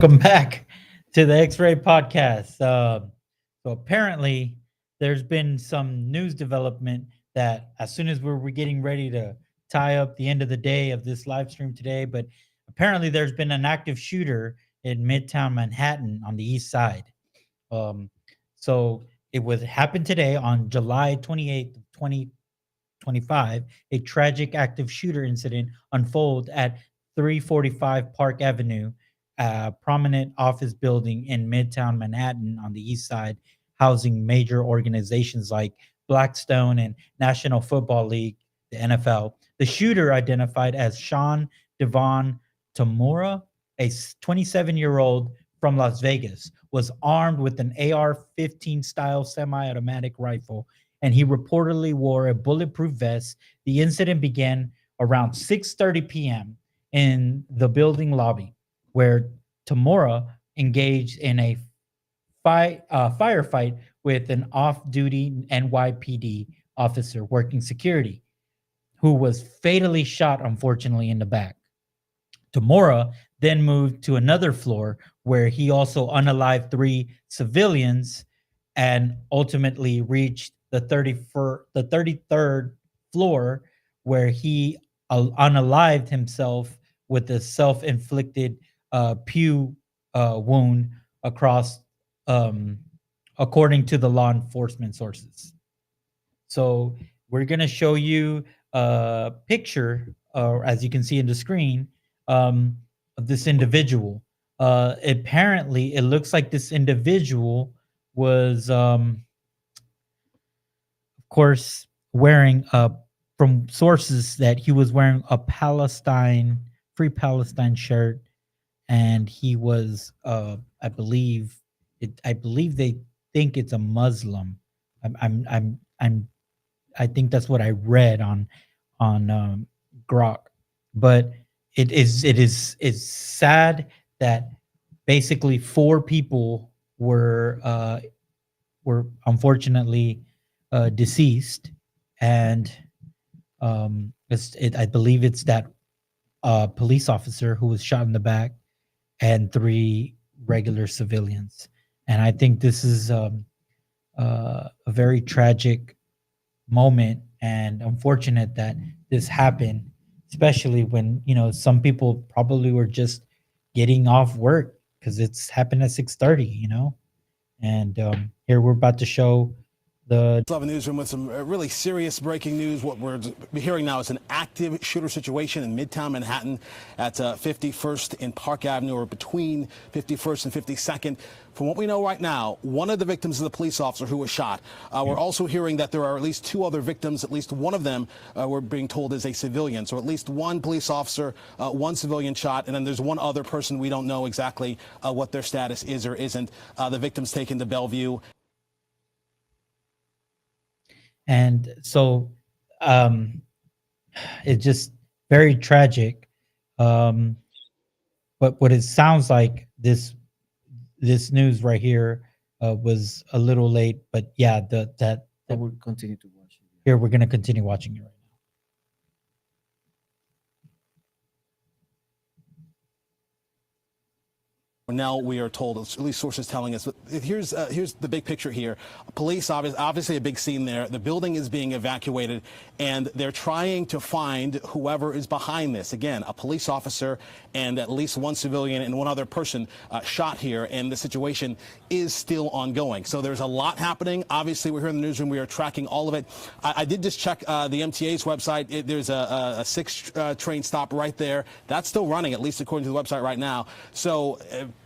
Welcome back to the X-Ray Podcast. So apparently, there's been some news development that as soon as we're getting ready to tie up the end of the day of this live stream today, but apparently there's been an active shooter in Midtown Manhattan on the East Side. Um, so it was happened today on July 28th, 2025. A tragic active shooter incident unfolded at 345 Park Avenue, a prominent office building in Midtown Manhattan on the East Side, housing major organizations like Blackstone and National Football League, the NFL. The shooter, identified as Sean Devon Tamura, a 27-year-old from Las Vegas, was armed with an AR-15 style semi-automatic rifle, and he reportedly wore a bulletproof vest. The incident began around 6:30 p.m. in the building lobby, where Tamura engaged in a firefight with an off-duty NYPD officer working security, who was fatally shot, unfortunately, in the back. Tamura then moved to another floor where he also unalived three civilians and ultimately reached the 33rd floor, where he unalived himself with a self-inflicted pew wound across, um, according to the law enforcement sources. So we're going to show you a picture, as you can see in the screen, of this individual. Apparently, it looks like this individual was, of course, wearing from sources that he was wearing a Free Palestine shirt, and he was, I believe they think it's a Muslim. I'm I think that's what I read on Grok. But it's sad that basically four people were unfortunately deceased, and I believe it's that police officer who was shot in the back, and three regular civilians. And I think this is a very tragic moment and unfortunate that this happened, especially when some people probably were just getting off work because it's happened at 6:30. And here we're about to show the 11 Newsroom with some really serious breaking news. What we're hearing now is an active shooter situation in Midtown Manhattan at 51st and Park Avenue, or between 51st and 52nd. From what we know right now, one of the victims is the police officer who was shot. We're also hearing that there are at least two other victims. At least one of them, we're being told, is a civilian. So at least one police officer, one civilian shot, and then there's one other person. We don't know exactly what their status is or isn't. The victim's taken to Bellevue. And so it's just very tragic. Um, but what it sounds like, this news right here was a little late, but yeah, I will continue to watch it. here we're gonna continue watching it right now. Now we are told, at least sources telling us, but here's the big picture here. Police, obviously a big scene there. The building is being evacuated, and they're trying to find whoever is behind this. Again, a police officer and at least one civilian and one other person shot here, and the situation is still ongoing. So there's a lot happening. Obviously, we're here in the newsroom. We are tracking all of it. I did just check the MTA's website. There's a 6 train stop right there. That's still running, at least according to the website right now. So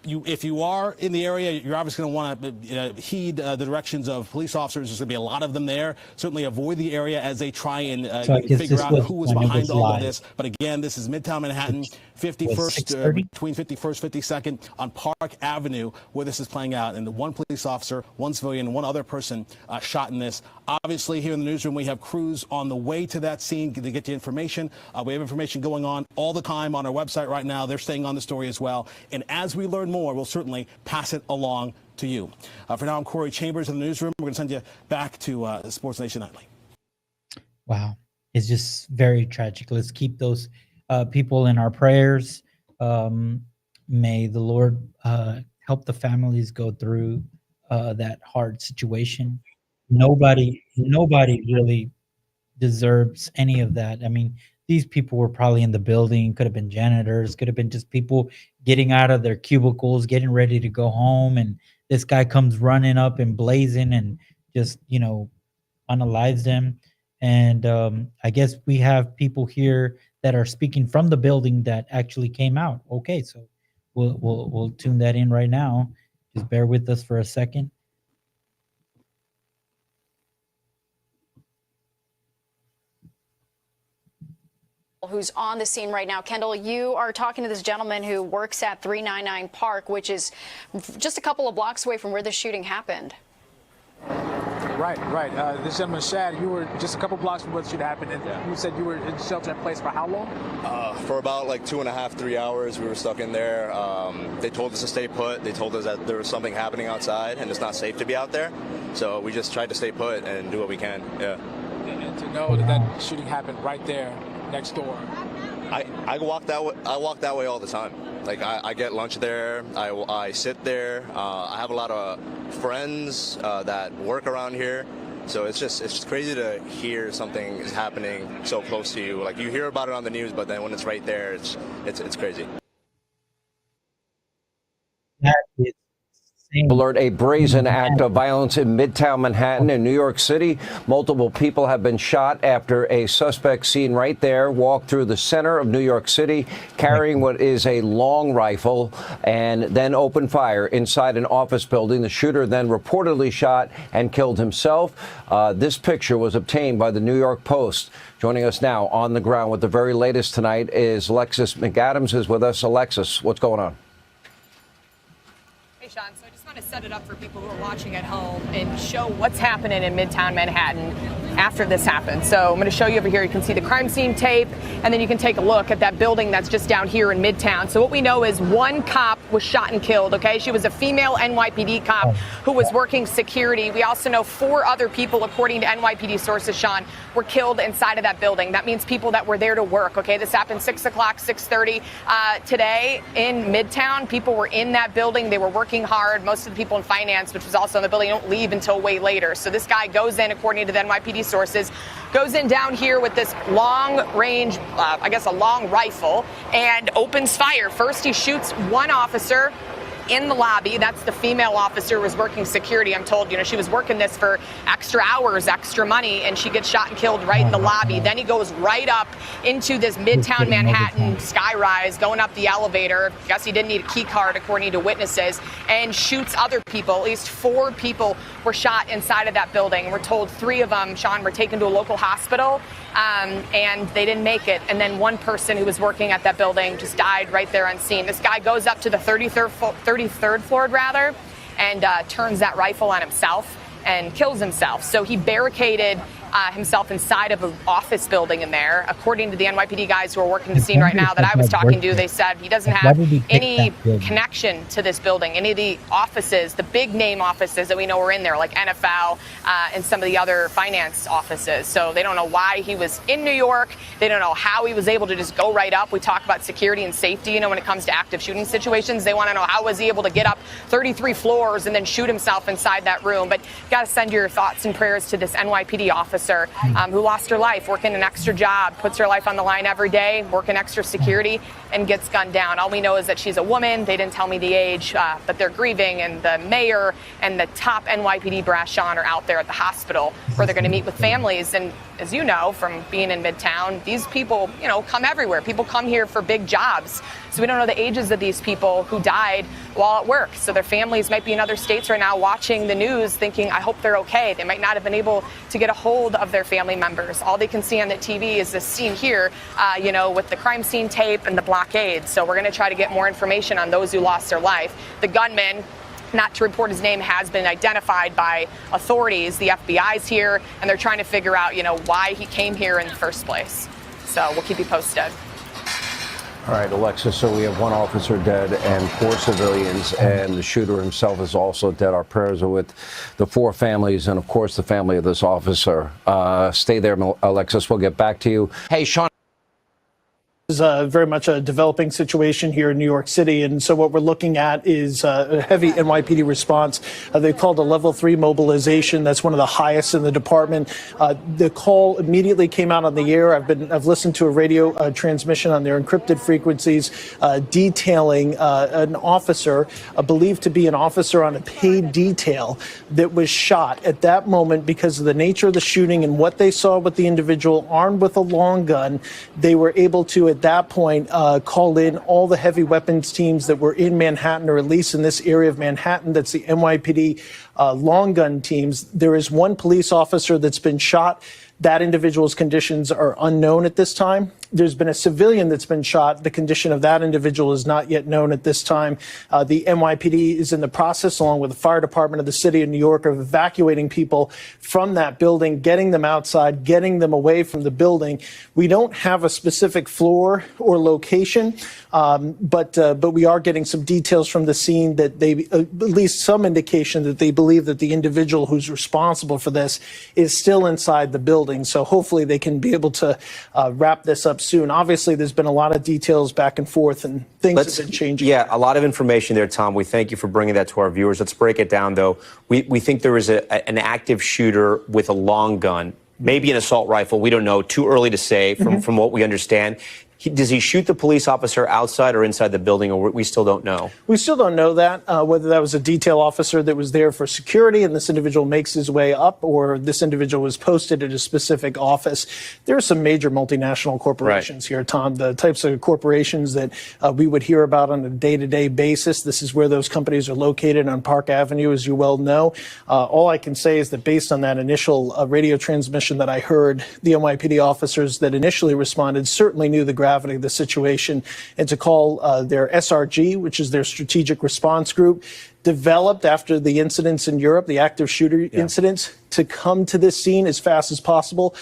if you are in the area, you're obviously going to want to heed the directions of police officers. There's going to be a lot of them there. Certainly avoid the area as they try and figure out who was behind all of this. But again, this is Midtown Manhattan, 51st, between 51st, 52nd on Park Avenue, where this is playing out. And the one police officer, one civilian, one other person shot in this. Obviously, here in the newsroom, we have crews on the way to that scene to get you information. We have information going on all the time on our website right now. They're staying on the story as well. And as we learn more, we'll certainly pass it along to you. For now, I'm Corey Chambers in the newsroom. We're going to send you back to Sports Nation Nightly. Wow. It's just very tragic. Let's keep those people in our prayers. may the Lord help the families go through that hard situation. Nobody really deserves any of that. I mean, these people were probably in the building, could have been janitors, could have been just people getting out of their cubicles, getting ready to go home, and this guy comes running up and blazing and just, unalives them. And I guess we have people here that are speaking from the building that actually came out. Okay, so we'll tune that in right now. Just bear with us for a second. Who's on the scene right now. Kendall, you are talking to this gentleman who works at 399 Park, which is just a couple of blocks away from where the shooting happened. Right. This gentleman, Shad, you were just a couple blocks from where the shooting happened, and you said you were in shelter in place for how long? For about like 2.5, 3 hours, we were stuck in there. They told us to stay put. They told us that there was something happening outside, and it's not safe to be out there. So we just tried to stay put and do what we can. Yeah. And to know that shooting happened right there next door. I walk that way. I walk that way all the time. Like I get lunch there. I sit there. I have a lot of friends that work around here. So it's just crazy to hear something is happening so close to you. Like you hear about it on the news, but then when it's right there, it's crazy. That is insane. Alert: a brazen act of violence in Midtown Manhattan in New York City. Multiple people have been shot after a suspect seen right there walked through the center of New York City carrying what is a long rifle and then opened fire inside an office building. The shooter then reportedly shot and killed himself. This picture was obtained by the New York Post. Joining us now on the ground with the very latest tonight is Alexis McAdams is with us. Alexis, what's going on? Hey, Sean. So I just want to set it up for people who are watching at home and show what's happening in Midtown Manhattan after this happened. So I'm going to show you over here. You can see the crime scene tape, and then you can take a look at that building that's just down here in Midtown. So what we know is one cop was shot and killed, okay? She was a female NYPD cop who was working security. We also know 4 other people, according to NYPD sources, Sean, were killed inside of that building. That means people that were there to work, okay? This happened 6 o'clock, 6:30 today in Midtown. People were in that building. They were working hard. Most of the people in finance, which was also in the building, don't leave until way later. So this guy goes in, according to the NYPD sources, goes in down here with this long range, I guess a long rifle, and opens fire. First, he shoots one officer in the lobby. That's the female officer who was working security. I'm told, she was working this for extra hours, extra money, and she gets shot and killed right in the lobby. Then he goes right up into this Midtown Manhattan skyrise, going up the elevator. I guess he didn't need a key card, according to witnesses, and shoots other people. At least 4 people were shot inside of that building. We're told 3 of them, Sean, were taken to a local hospital, and they didn't make it. And then one person who was working at that building just died right there on scene. This guy goes up to the 33rd floor, and turns that rifle on himself and kills himself. So he barricaded himself inside of an office building in there. According to the NYPD guys who are working the scene right now that I was talking to, they said he doesn't have any connection to this building, any of the offices, the big name offices that we know are in there, like NFL and some of the other finance offices. So they don't know why he was in New York. They don't know how he was able to just go right up. We talk about security and safety, when it comes to active shooting situations. They want to know how was he able to get up 33 floors and then shoot himself inside that room. But you got to send your thoughts and prayers to this NYPD officer who lost her life working an extra job, puts her life on the line every day, working extra security, and gets gunned down. All we know is that she's a woman. They didn't tell me the age, but they're grieving, and the mayor and the top NYPD brass, Sean, are out there at the hospital where they're going to meet with families. And as you know from being in Midtown, these people, come everywhere. People come here for big jobs. So we don't know the ages of these people who died while at work. So their families might be in other states right now watching the news thinking, I hope they're okay. They might not have been able to get a hold of their family members. All they can see on the TV is this scene here, with the crime scene tape and the blockade. So we're going to try to get more information on those who lost their life. The gunman, not to report his name, has been identified by authorities. The FBI's here, and they're trying to figure out, why he came here in the first place. So we'll keep you posted. All right, Alexis, so we have 1 officer dead and 4 civilians, and the shooter himself is also dead. Our prayers are with the 4 families and, of course, the family of this officer. Stay there, Alexis. We'll get back to you. Hey, Sean. is very much a developing situation here in New York City. And so what we're looking at is a heavy NYPD response. They called a level 3 mobilization. That's one of the highest in the department. The call immediately came out on the air. I've listened to a radio transmission on their encrypted frequencies detailing an officer, believed to be an officer on a paid detail, that was shot at that moment because of the nature of the shooting and what they saw with the individual armed with a long gun. They were able to, at that point, call in all the heavy weapons teams that were in Manhattan, or at least in this area of Manhattan. That's the NYPD long gun teams. There is one police officer that's been shot. That individual's conditions are unknown at this time. There's been a civilian that's been shot. The condition of that individual is not yet known at this time. The NYPD is in the process, along with the fire department of the city of New York, of evacuating people from that building, getting them outside, getting them away from the building. We don't have a specific floor or location, but we are getting some details from the scene that they, at least some indication that they believe that the individual who's responsible for this is still inside the building. So hopefully they can be able to wrap this up soon. Obviously, there's been a lot of details back and forth, and things have been changing. Yeah, a lot of information there, Tom. We thank you for bringing that to our viewers. Let's break it down, though. We think there is an active shooter with a long gun, maybe an assault rifle. We don't know. Too early to say from what we understand. Does he shoot the police officer outside or inside the building, or we still don't know? We still don't know that, whether that was a detail officer that was there for security and this individual makes his way up, or this individual was posted at a specific office. There are some major multinational corporations here, Tom, the types of corporations that we would hear about on a day-to-day basis. This is where those companies are located on Park Avenue, as you well know. All I can say is that based on that initial radio transmission that I heard, the NYPD officers that initially responded certainly knew the gravity of the situation, and to call their SRG, which is their strategic response group, developed after the incidents in Europe, the active shooter incidents, to come to this scene as fast as possible.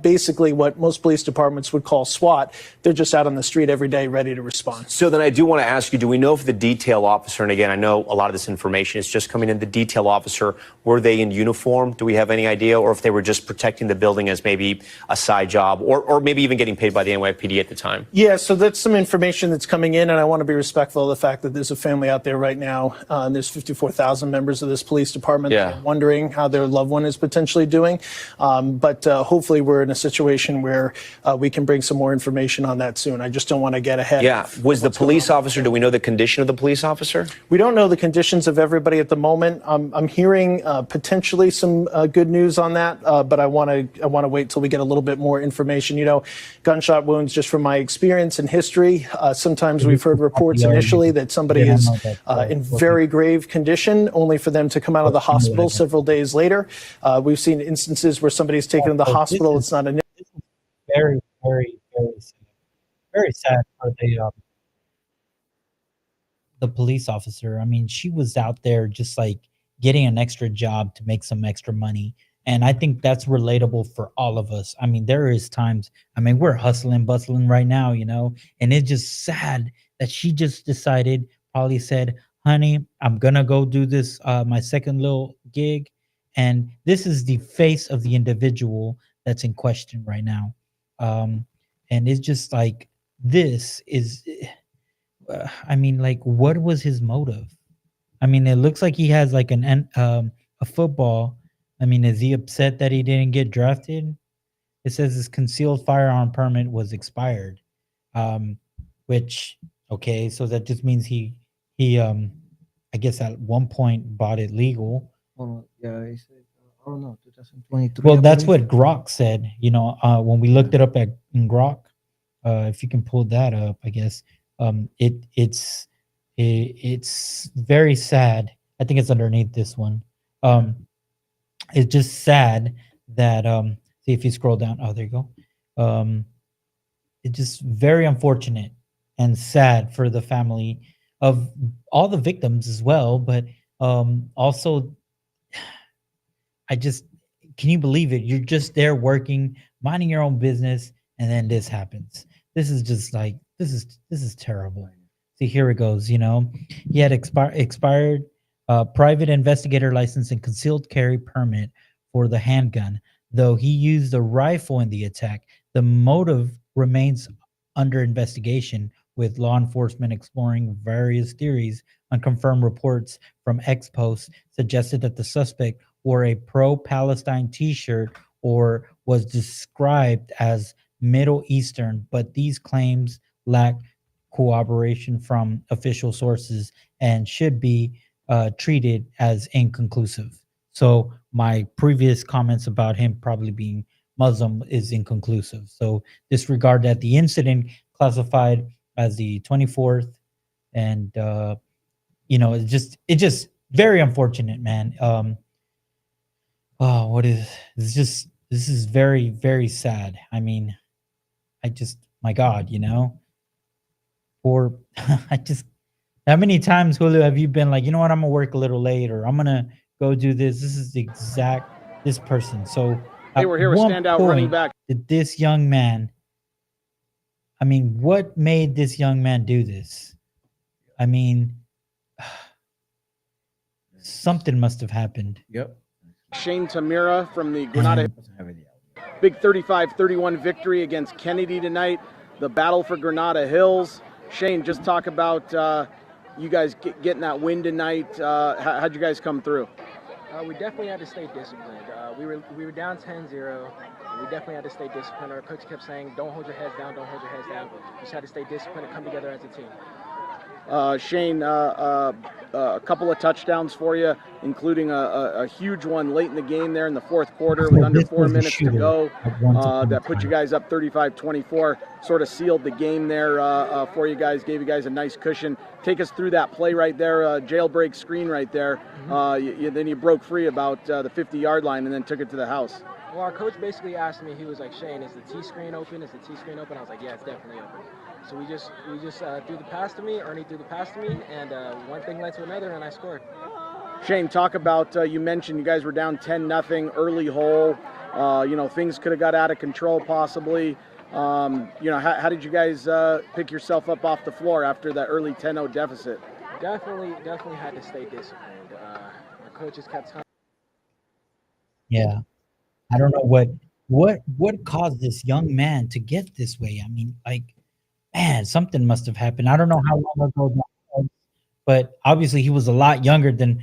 Basically what most police departments would call SWAT. They're just out on the street every day ready to respond. So then I do want to ask you, do we know if the detail officer, and again, I know a lot of this information is just coming in, the detail officer, were they in uniform? Do we have any idea? Or if they were just protecting the building as maybe a side job, or maybe even getting paid by the NYPD at the time? Yeah, so that's some information that's coming in, and I want to be respectful of the fact that there's a family out there right now, and there's 54,000 members of this police department that are wondering how their loved one is potentially doing. But hopefully we're in a situation where we can bring some more information on that soon. I just don't want to get ahead. Yeah. Was the police officer, do we know the condition of the police officer? We don't know the conditions of everybody at the moment. I'm hearing potentially some good news on that, but I want to wait till we get a little bit more information. You know, gunshot wounds, just from my experience and history, sometimes we've heard reports initially that somebody is in very grave condition, only for them to come out of the hospital several days later. We've seen instances where somebody's taken to the hospital. It's not an very, very, very sad for the police officer. I mean, she was out there just like getting an extra job to make some extra money. And I think that's relatable for all of us. I mean, there is times, I mean, we're hustling, bustling right now, you know, and it's just sad that she just decided, probably said, honey, I'm going to go do this, my second little gig. And this is the face of the individual that's in question right now. And it's just like, this is, I mean, like, what was his motive? I mean, it looks like he has like a football. I mean, is he upset that he didn't get drafted? It says his concealed firearm permit was expired, which, okay, so that just means he I guess at one point bought it legal. Oh, yeah, he said, oh no, 2023. Well, that's what Grok said. You know, when we looked it up in Grok, if you can pull that up, I guess it's very sad. I think it's underneath this one. It's just sad that see if you scroll down. Oh, there you go. It's just very unfortunate and sad for the family of all the victims as well, but also, can you believe it? You're just there working, minding your own business, and then this happens. This is just like, this is terrible. See, here it goes. You know, he had expired private investigator license and concealed carry permit for the handgun, though he used a rifle in the attack. The motive remains under investigation, with law enforcement exploring various theories. Unconfirmed reports from ex posts suggested that the suspect wore a pro-Palestine T-shirt or was described as Middle Eastern, but these claims lack corroboration from official sources and should be treated as inconclusive. So my previous comments about him probably being Muslim is inconclusive. So disregard that. The incident classified as the 24th, and it's just very unfortunate, man. Oh, what is it's just this is very, very sad. I mean, my God, or I just how many times, Julio, have you been like, you know what, I'm gonna work a little late, or I'm gonna go do this. This is the exact this person. So Hey, at we're here with one standout running point back. did this young man, I mean, what made this young man do this? I mean, something must have happened. Yep. Shane Tamira from the Granada. And Big 35-31 victory against Kennedy tonight. The battle for Granada Hills. Shane, just talk about you guys getting that win tonight. How'd you guys come through? We definitely had to stay disciplined. We were down 10-0. We definitely had to stay disciplined. Our coach kept saying, don't hold your heads down, don't hold your heads down. We just had to stay disciplined and come together as a team. Shane, a couple of touchdowns for you, including a huge one late in the game there in the fourth quarter with under 4 minutes to go. That put you guys up 35-24, sort of sealed the game there for you guys, gave you guys a nice cushion. Take us through that play right there, jailbreak screen right there. Then you broke free about the 50-yard line and then took it to the house. Well, our coach basically asked me, he was like, Shane, is the T-screen open? Is the T-screen open? I was like, yeah, it's definitely open. So we just threw the pass to me, Ernie threw the pass to me, and one thing led to another, and I scored. Shane, talk about, you mentioned you guys were down 10-0, early hole. Things could have got out of control possibly. How did you guys pick yourself up off the floor after that early 10-0 deficit? Definitely had to stay disciplined. Our coaches kept telling. yeah, I don't know what caused this young man to get this way. I mean, like, man, something must have happened. I don't know how long ago that was, but obviously he was a lot younger than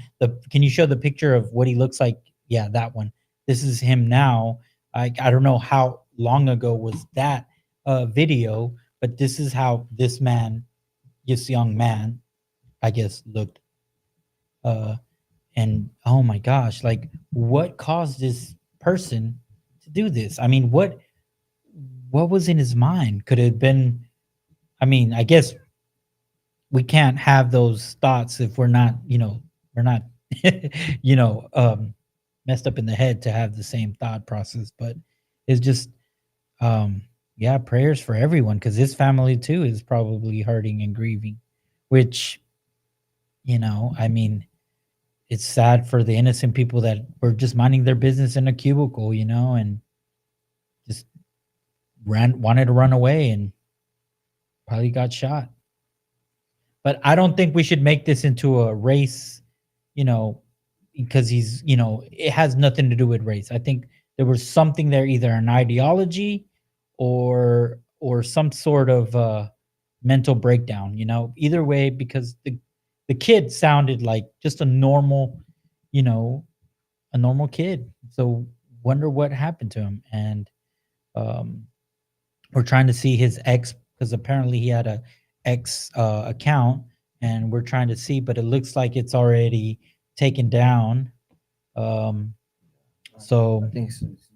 can you show the picture of what he looks like? Yeah, that one. This is him now. I don't know how long ago was that video, but this is how this young man, I guess, looked. And oh my gosh, like, what caused this person to do this? I mean, what was in his mind? Could it have been, I mean, I guess we can't have those thoughts if we're not, messed up in the head to have the same thought process. But it's just, yeah, prayers for everyone, because his family too is probably hurting and grieving, which, I mean, it's sad for the innocent people that were just minding their business in a cubicle, and just wanted to run away and probably got shot. But I don't think we should make this into a race, because it has nothing to do with race. I think there was something there, either an ideology or some sort of mental breakdown, either way, because the kid sounded like just a normal kid. So wonder what happened to him. And we're trying to see his ex, because apparently he had a X account, and we're trying to see, but it looks like it's already taken down. So I think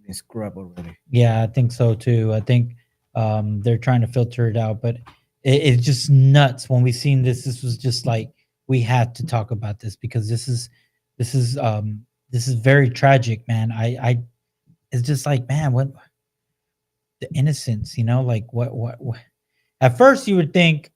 it's scrubbed already. yeah, I think so too. I think they're trying to filter it out, but it's just nuts. When we seen this was just like, we had to talk about this, because this is very tragic, man. I it's just like, man, what the innocence, like what at first you would think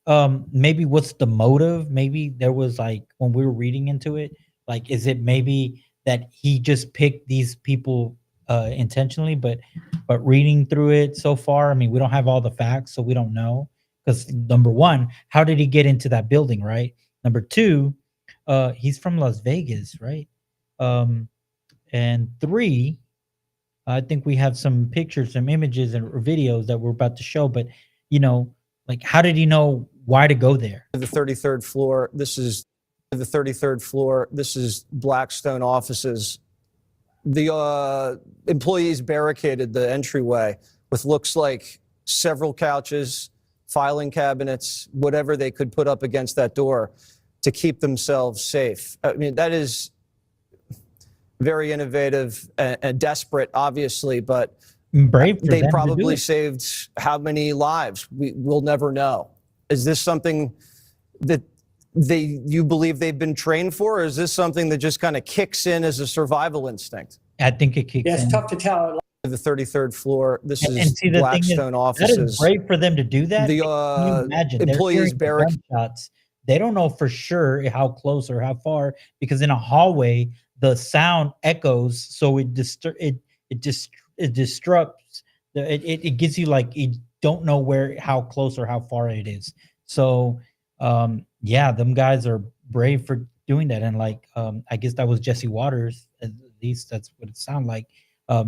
maybe what's the motive? Maybe there was, like, when we were reading into it, like, is it maybe that he just picked these people intentionally? But reading through it so far, I mean, we don't have all the facts, so we don't know. Because number one, how did he get into that building, right? Number two, he's from Las Vegas, right? And three, I think we have some pictures, some images, and videos that we're about to show. But Like, how did he know why to go there? The 33rd floor. This is the 33rd floor. This is Blackstone offices. The employees barricaded the entryway with looks like several couches, filing cabinets, whatever they could put up against that door to keep themselves safe. I mean, that is very innovative and desperate, obviously, but Brave for they them to do probably it. saved how many lives? We'll never know. Is this something that you believe they've been trained for, or is this something that just kind of kicks in as a survival instinct? I think it kicks Yeah, it's in. tough to tell. The 33rd floor. This And is see, the thing is, Blackstone that is offices. brave for them to do that. The Can you imagine? They're employees hearing the gunshots. They don't know for sure how close or how far, because in a hallway the sound echoes, so it disrupts. It gives you like you don't know how close or how far it is. So yeah, them guys are brave for doing that, and like I guess that was Jesse Waters. At least that's what it sounded like.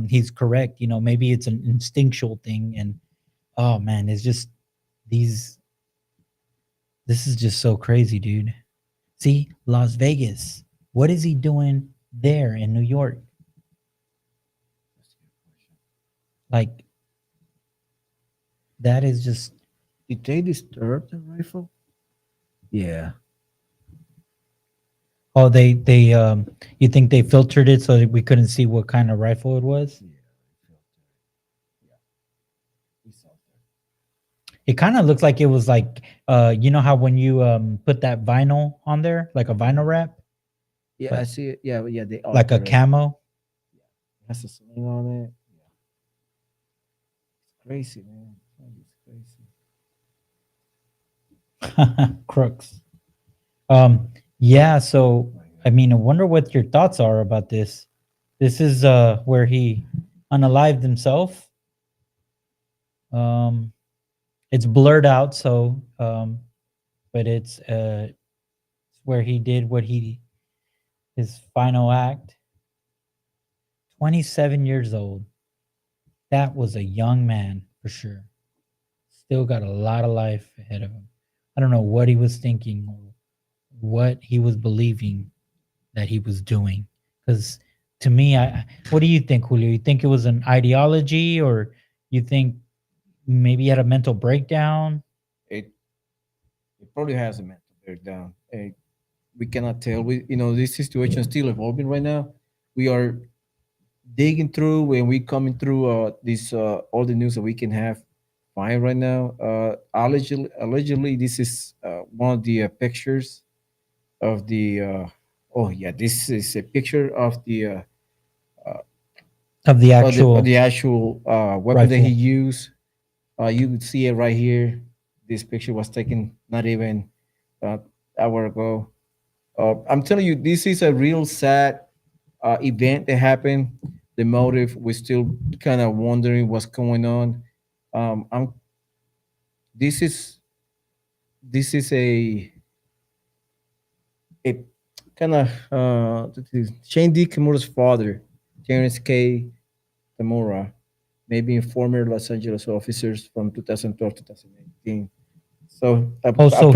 He's correct. You know, maybe it's an instinctual thing, and oh man, it's just these. This is just so crazy, dude. See, Las Vegas. What is he doing there in New York? Like, that is just. Did they disturb the rifle? Yeah. Oh, they you think they filtered it so that we couldn't see what kind of rifle it was? It kind of looks like it was like you know how when you put that vinyl on there, like a vinyl wrap, Yeah, But- I see it. Yeah, yeah, they like a altered it. camo. Has a sling on it. Yeah. It's crazy, man. It's crazy. Crooks. Yeah, so I mean, I wonder what your thoughts are about this. This is where he unalived himself. It's blurred out, so but it's where he did his final act. 27 years old. That was a young man for sure. Still got a lot of life ahead of him. I don't know what he was thinking or what he was believing that he was doing. Because to me, what do you think, Julio? You think it was an ideology, or you think maybe he had a mental breakdown? It probably has a mental breakdown. We cannot tell. This situation is still evolving right now. We are digging through and we coming through this all the news that we can have find right now. Allegedly, this is one of the pictures of the. Oh yeah, this is a picture of the Of the actual weapon that he rifle. used. You could see it right here. This picture was taken not even hour ago. I'm telling you, this is a real sad event that happened. The motive, we're still kind of wondering what's going on. I'm. This is a kind of Shane D. Kimura's father, Terrence K. Kimura, maybe former Los Angeles officers from 2012 2018. So Oh, so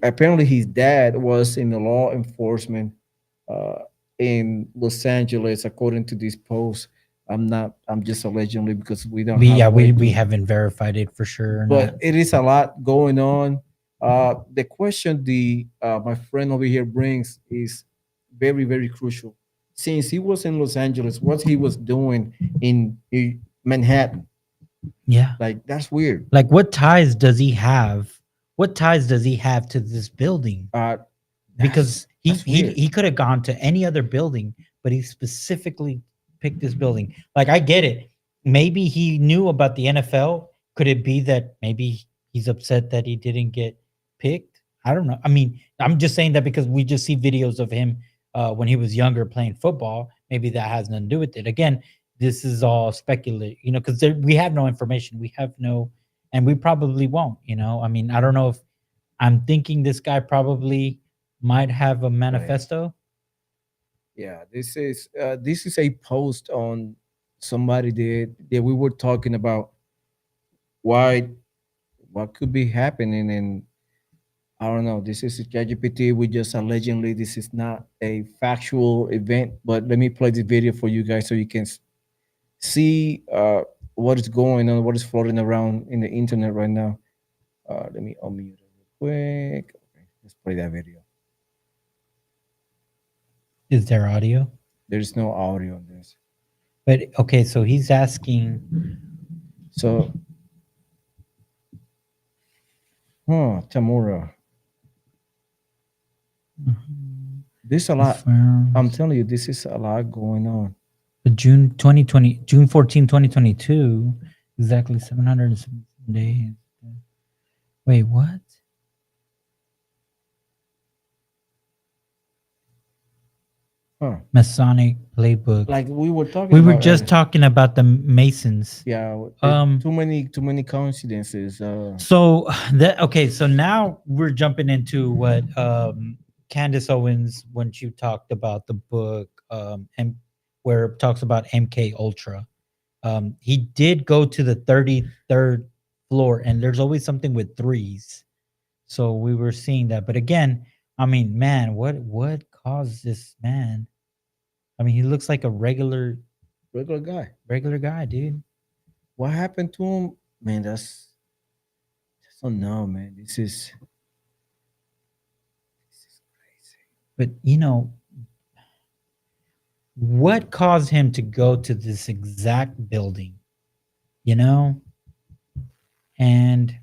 apparently his dad was in the law enforcement uh, in Los Angeles, according to this post. I'm just allegedly because we don't have a way we to, haven't verified it for sure or but not. it is a lot going on. The question my friend over here brings is very, very crucial. Since he was in Los Angeles, what he was doing in Manhattan, Yeah. like that's weird. Like, what ties does he have? What ties does he have to this building? Because that's weird. he could have gone to any other building, but he specifically picked this building. Like, I get it. Maybe he knew about the NFL. Could it be that maybe he's upset that he didn't get picked? I don't know. I mean, I'm just saying that because we just see videos of him when he was younger playing football. Maybe that has nothing to do with it. Again, this is all speculative, because we have no information. We have no, and we probably won't. I mean, I don't know if I'm thinking this guy probably might have a manifesto. Yeah, this is a post on somebody that we were talking about why what could be happening. And I don't know. This is a ChatGPT. We just allegedly. This is not a factual event. But let me play this video for you guys so you can see what is going on, what is floating around in the internet right now. Let me unmute it real quick. Okay, let's play that video. Is there audio? There's no audio on this. But okay, so he's asking. So, Tamura. This a lot. I'm telling you, this is a lot going on. June 2020, June 14, 2022, exactly 707 days. Wait, what? Masonic playbook. Like we were talking. We were just talking about the Masons. Yeah. Too many coincidences. So that okay. So now we're jumping into what Candace Owens, when she talked about the book, and where it talks about MK Ultra. He did go to the 33rd floor, and there's always something with threes. So we were seeing that. But again, I mean, man, what caused this man? I mean, he looks like a regular guy, dude. What happened to him? Man, that's I don't know, man. This is crazy. But you know, what caused him to go to this exact building? You know? And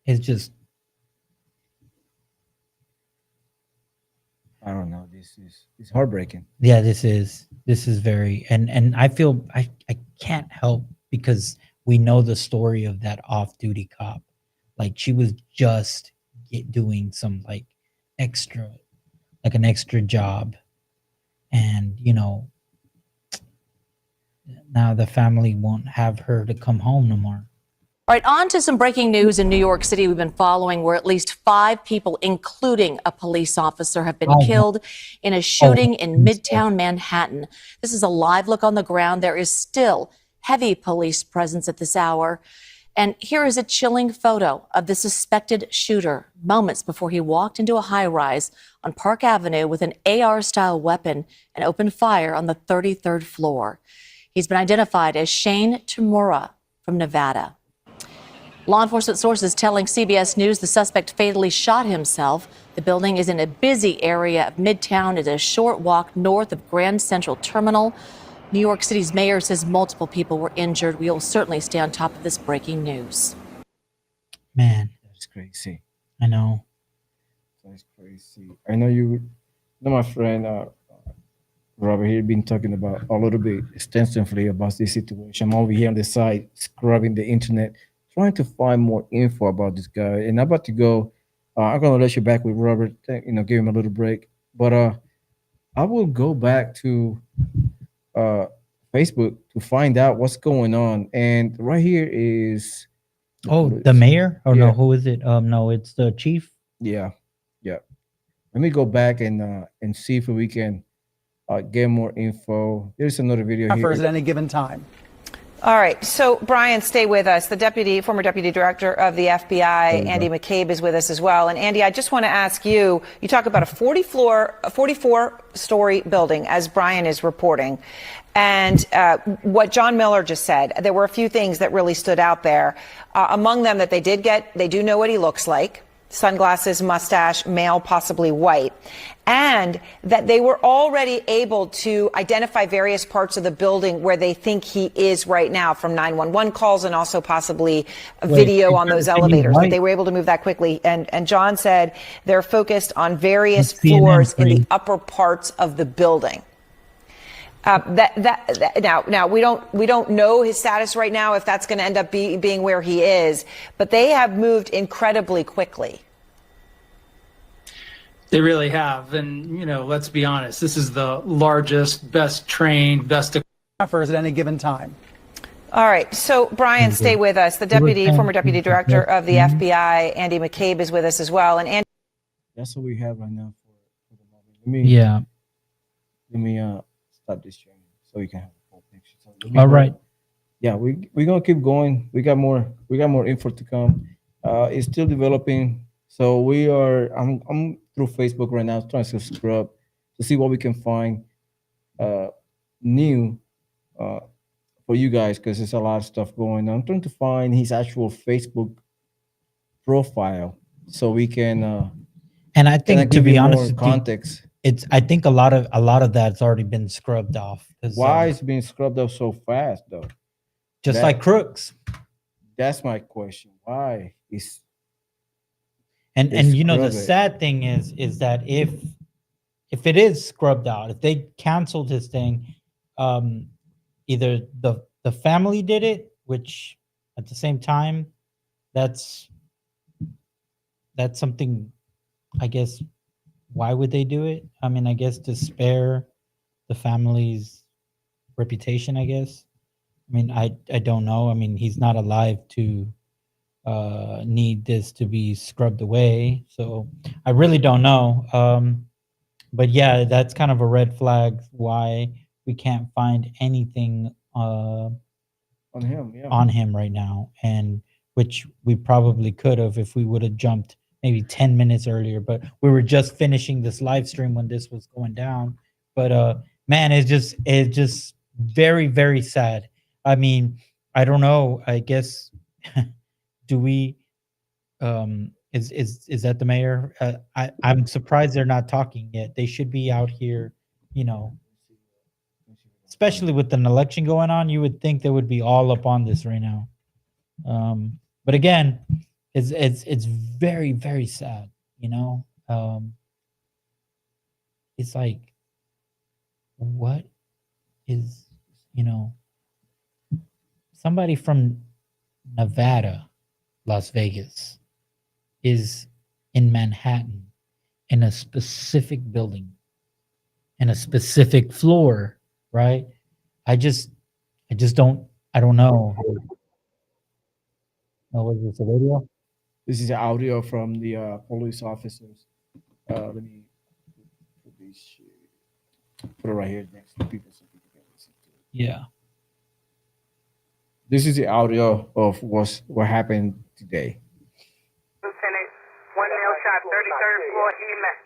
it's just, I don't know. It's heartbreaking. Yeah, this is very, and I feel I can't help, because we know the story of that off-duty cop. Like, she was just doing some like an extra job, and you know, now the family won't have her to come home no more. All right, on to some breaking news in New York City we've been following, where at least 5 people, including a police officer, have been killed in a shooting in Midtown Manhattan. This is a live look on the ground. There is still heavy police presence at this hour. And here is a chilling photo of the suspected shooter moments before he walked into a high-rise on Park Avenue with an AR-style weapon and opened fire on the 33rd floor. He's been identified as Shane Tamura from Nevada. Law enforcement sources telling CBS News the suspect fatally shot himself. The building is in a busy area of Midtown. It's a short walk north of Grand Central Terminal. New York City's mayor says multiple people were injured. We will certainly stay on top of this breaking news. Man, that's crazy. I know. That's crazy. I know you know my friend Robert here been talking about a little bit extensively about this situation. I'm over here on the side scrubbing the internet, trying to find more info about this guy. And I'm about to go. I'm gonna let you back with Robert. Give him a little break. But I will go back to Facebook to find out what's going on. And right here is the mayor? Oh yeah. no, who is it? No, it's the chief. Yeah. Let me go back and see if we can get more info. Here's another video here. At any given time. All right. So, Brian, stay with us. The former deputy director of the FBI, Andy McCabe, is with us as well. And Andy, I just want to ask you, you talk about a 44-story building, as Brian is reporting. And what John Miller just said, there were a few things that really stood out there. Among them that they do know what he looks like. Sunglasses, mustache, male, possibly white. And that they were already able to identify various parts of the building where they think he is right now, from 911 calls and also possibly a video on those elevators. But they were able to move that quickly. And John said they're focused on various floors in the upper parts of the building. Now we don't know his status right now, if that's going to end up being where he is, but they have moved incredibly quickly. They really have. And, let's be honest, this is the largest, best trained, best staffers at any given time. All right. So, Brian, stay with us. The former deputy director of the FBI, Andy McCabe, is with us as well. And Andy, that's what we have right now for the moment. Let me stop this stream so we can have a full picture. So All right. Yeah, we're gonna keep going. We got more info to come. It's still developing. So I'm through Facebook right now trying to scrub to see what we can find uh new uh for you guys, because there's a lot of stuff going on. I'm trying to find his actual Facebook profile so we And I can I think, to give you be honest more with you, context. I think a lot of that's already been scrubbed off, because Why is being scrubbed up so fast though? just That like crooks. that's my question. Why is And they the scrub it? sad thing is that if it is scrubbed out, if they canceled his thing, um, either the family did it, which at the same time, that's something, I guess. Why would they do it? I mean, I guess to spare the family's reputation, I guess. I mean, I don't know. I mean, he's not alive to need this to be scrubbed away, so I really don't know. But yeah, that's kind of a red flag why we can't find anything On him, yeah. on him right now, and which we probably could have if we would have jumped maybe 10 minutes earlier, but we were just finishing this live stream when this was going down. But man, it's just very, very sad. I mean, I don't know, I guess. Do we is that the mayor? I'm surprised they're not talking yet. They should be out here, you know, especially with an election going on. You would think they would be all up on this right now. But again, it's very, very sad, you know. It's like, what is, you know, somebody from Nevada, Las Vegas, is in Manhattan in a specific building, in a specific floor, right? I just don't know. Oh, was this a video? This is audio from the police officers. Let me put this put it right here next to people so people can listen to it. Yeah. This is the audio of what happened today. Lieutenant, one male shot, 33rd floor, EMS.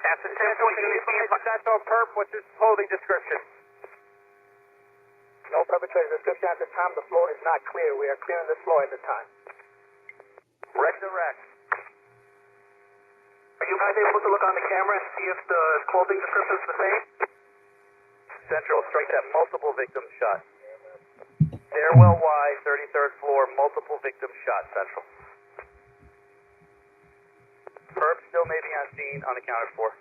After 10.0, that's on perp. What's his holding description? No perpetrator description at the time. The floor is not clear. We are clearing the floor at the time. Wreck the wreck. Are you guys able to look on the camera and see if the clothing description is the same? Central, straight at multiple victims shot. Stairwell Y, 33rd floor, multiple victims shot, Central. Perp still may be on scene, unaccounted for.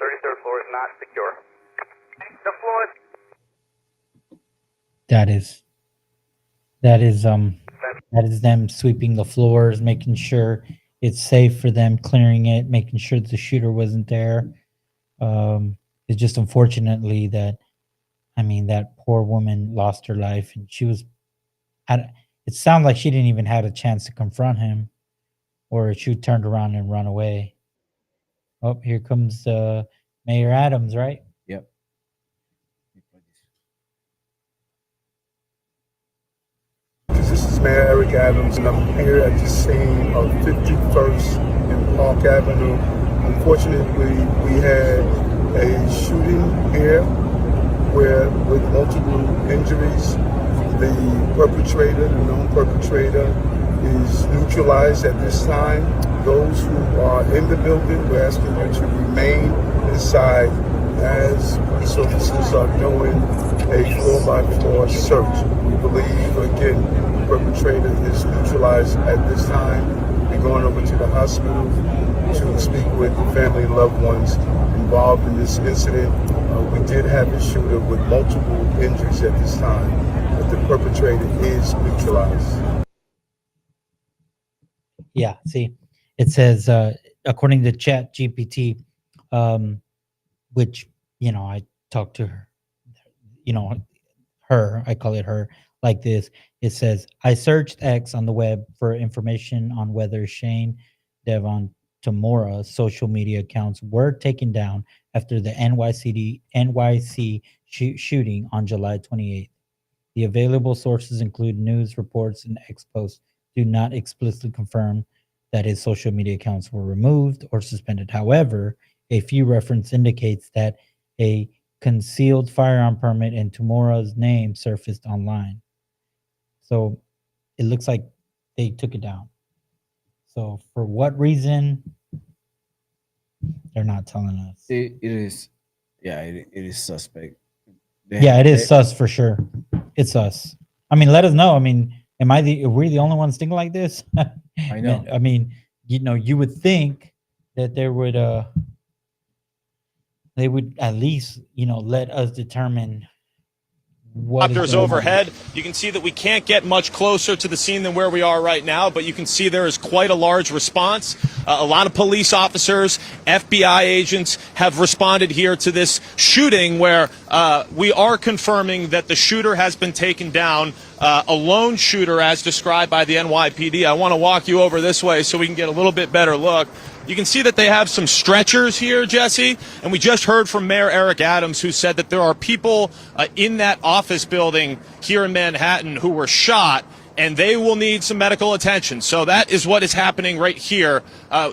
33rd floor is not secure. The floor is... That is them sweeping the floors, making sure it's safe for them, clearing it, making sure the shooter wasn't there. It's just unfortunately that, I mean, that poor woman lost her life, and it sounded like she didn't even have a chance to confront him, or she turned around and run away. Oh, here comes Mayor Adams, right? Yep. This is Mayor Eric Adams, and I'm here at the scene of 51st and Park Avenue. Unfortunately, we had a shooting here where, with multiple injuries, the perpetrator, the known perpetrator, is neutralized at this time. Those who are in the building, we're asking you to remain inside as police officers are doing a floor-by-floor search. We believe, again, the perpetrator is neutralized at this time. We're going over to the hospital to speak with the family and loved ones involved in this incident. We did have a shooter with multiple injuries at this time, but the perpetrator is neutralized. Yeah, see, it says, according to Chat GPT, which, I talked to her, I call it her, like this. It says, I searched X on the web for information on whether Shane Devon Tamora's social media accounts were taken down after the NYC shooting on July 28th. The available sources include news reports and ex posts do not explicitly confirm that his social media accounts were removed or suspended. However, a few reference indicates that a concealed firearm permit in Tamura's name surfaced online. So it looks like they took it down. So for what reason? They're not telling us. It is, yeah, it is suspect. Yeah, it is sus for sure. It's us. I mean, let us know. I mean, are we the only ones thinking like this? I know. I mean, you would think that they would at least, let us determine what is Helicopters going on. overhead. You can see that we can't get much closer to the scene than where we are right now, but you can see there is quite a large response. A lot of police officers, FBI agents have responded here to this shooting where we are confirming that the shooter has been taken down, a lone shooter as described by the NYPD. I want to walk you over this way so we can get a little bit better look. You can see that they have some stretchers here, Jesse, and we just heard from Mayor Eric Adams, who said that there are people in that office building here in Manhattan who were shot, and they will need some medical attention. So that is what is happening right here.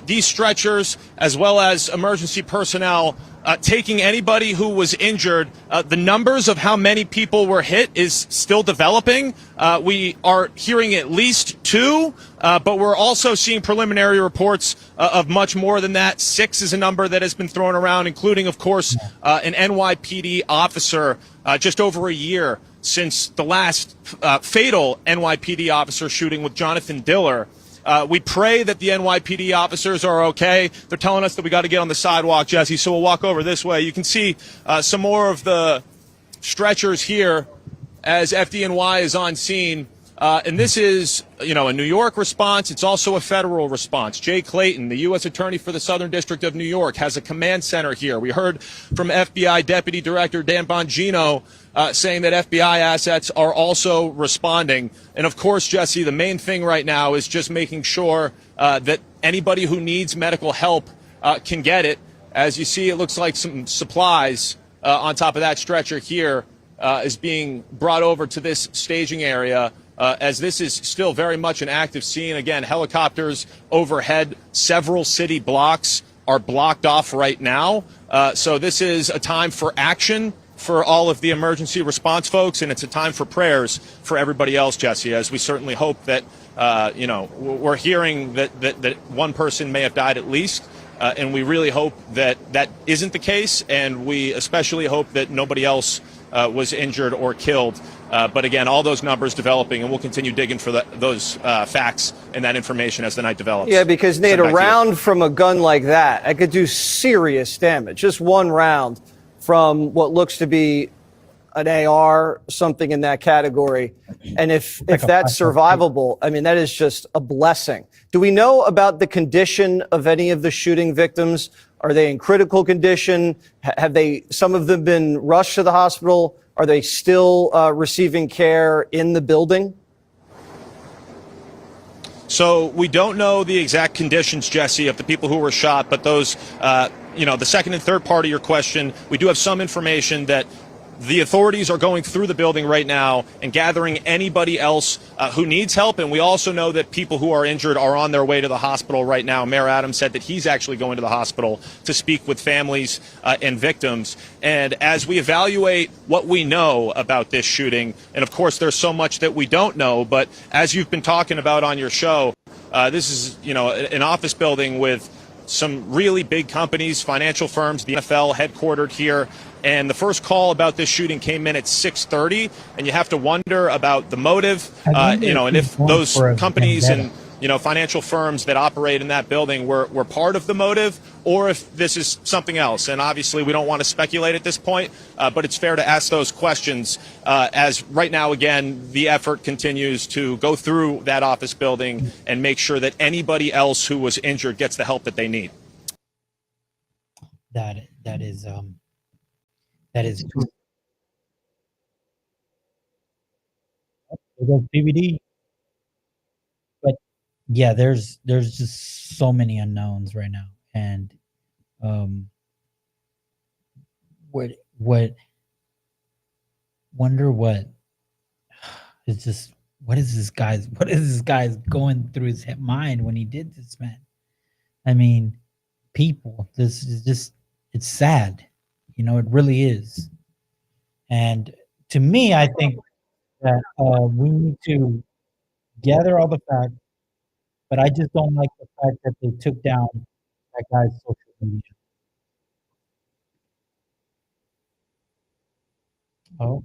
These stretchers, as well as emergency personnel, taking anybody who was injured. The numbers of how many people were hit is still developing. We are hearing at least 2, but we're also seeing preliminary reports of much more than that. 6 is a number that has been thrown around, including, of course, an NYPD officer just over a year since the last fatal NYPD officer shooting with Jonathan Diller. We pray that the NYPD officers are okay. They're telling us that we got to get on the sidewalk, Jesse, so we'll walk over this way. You can see some more of the stretchers here as FDNY is on scene. And this is, a New York response. It's also a federal response. Jay Clayton, the U.S. Attorney for the Southern District of New York, has a command center here. We heard from FBI Deputy Director Dan Bongino saying that FBI assets are also responding. And of course, Jesse, the main thing right now is just making sure that anybody who needs medical help can get it. As you see, it looks like some supplies on top of that stretcher here is being brought over to this staging area. As this is still very much an active scene. Again, helicopters overhead, several city blocks are blocked off right now. So this is a time for action for all of the emergency response folks, and it's a time for prayers for everybody else, Jesse, as we certainly hope that, we're hearing that one person may have died at least, and we really hope that that isn't the case, and we especially hope that nobody else was injured or killed. But again, all those numbers developing, and we'll continue digging for those facts and that information as the night develops. Yeah, because, Nate, a round from a gun like that, I could do serious damage. Just one round from what looks to be an AR, something in that category. And if that's survivable, I mean, that is just a blessing. Do we know about the condition of any of the shooting victims? Are they in critical condition? Have some of them been rushed to the hospital? Are they still receiving care in the building? So we don't know the exact conditions, Jesse, of the people who were shot, but those, the second and third part of your question, we do have some information that the authorities are going through the building right now and gathering anybody else who needs help. And we also know that people who are injured are on their way to the hospital right now. Mayor Adams said that he's actually going to the hospital to speak with families and victims. And as we evaluate what we know about this shooting, and of course there's so much that we don't know, but as you've been talking about on your show, this is, an office building with some really big companies, financial firms, the NFL headquartered here. And the first call about this shooting came in at 6:30, and you have to wonder about the motive, and if those companies and financial firms that operate in that building were part of the motive, or if this is something else. And obviously, we don't want to speculate at this point, but it's fair to ask those questions. As right now, again, the effort continues to go through that office building and make sure that anybody else who was injured gets the help that they need. That is DVD. But yeah, there's just so many unknowns right now, and wonder what it's just, what is this guy's going through his mind when he did this, man? I mean, people, this is just, it's sad. You know, it really is. And to me, I think that we need to gather all the facts, but I just don't like the fact that they took down that guy's social media. Oh,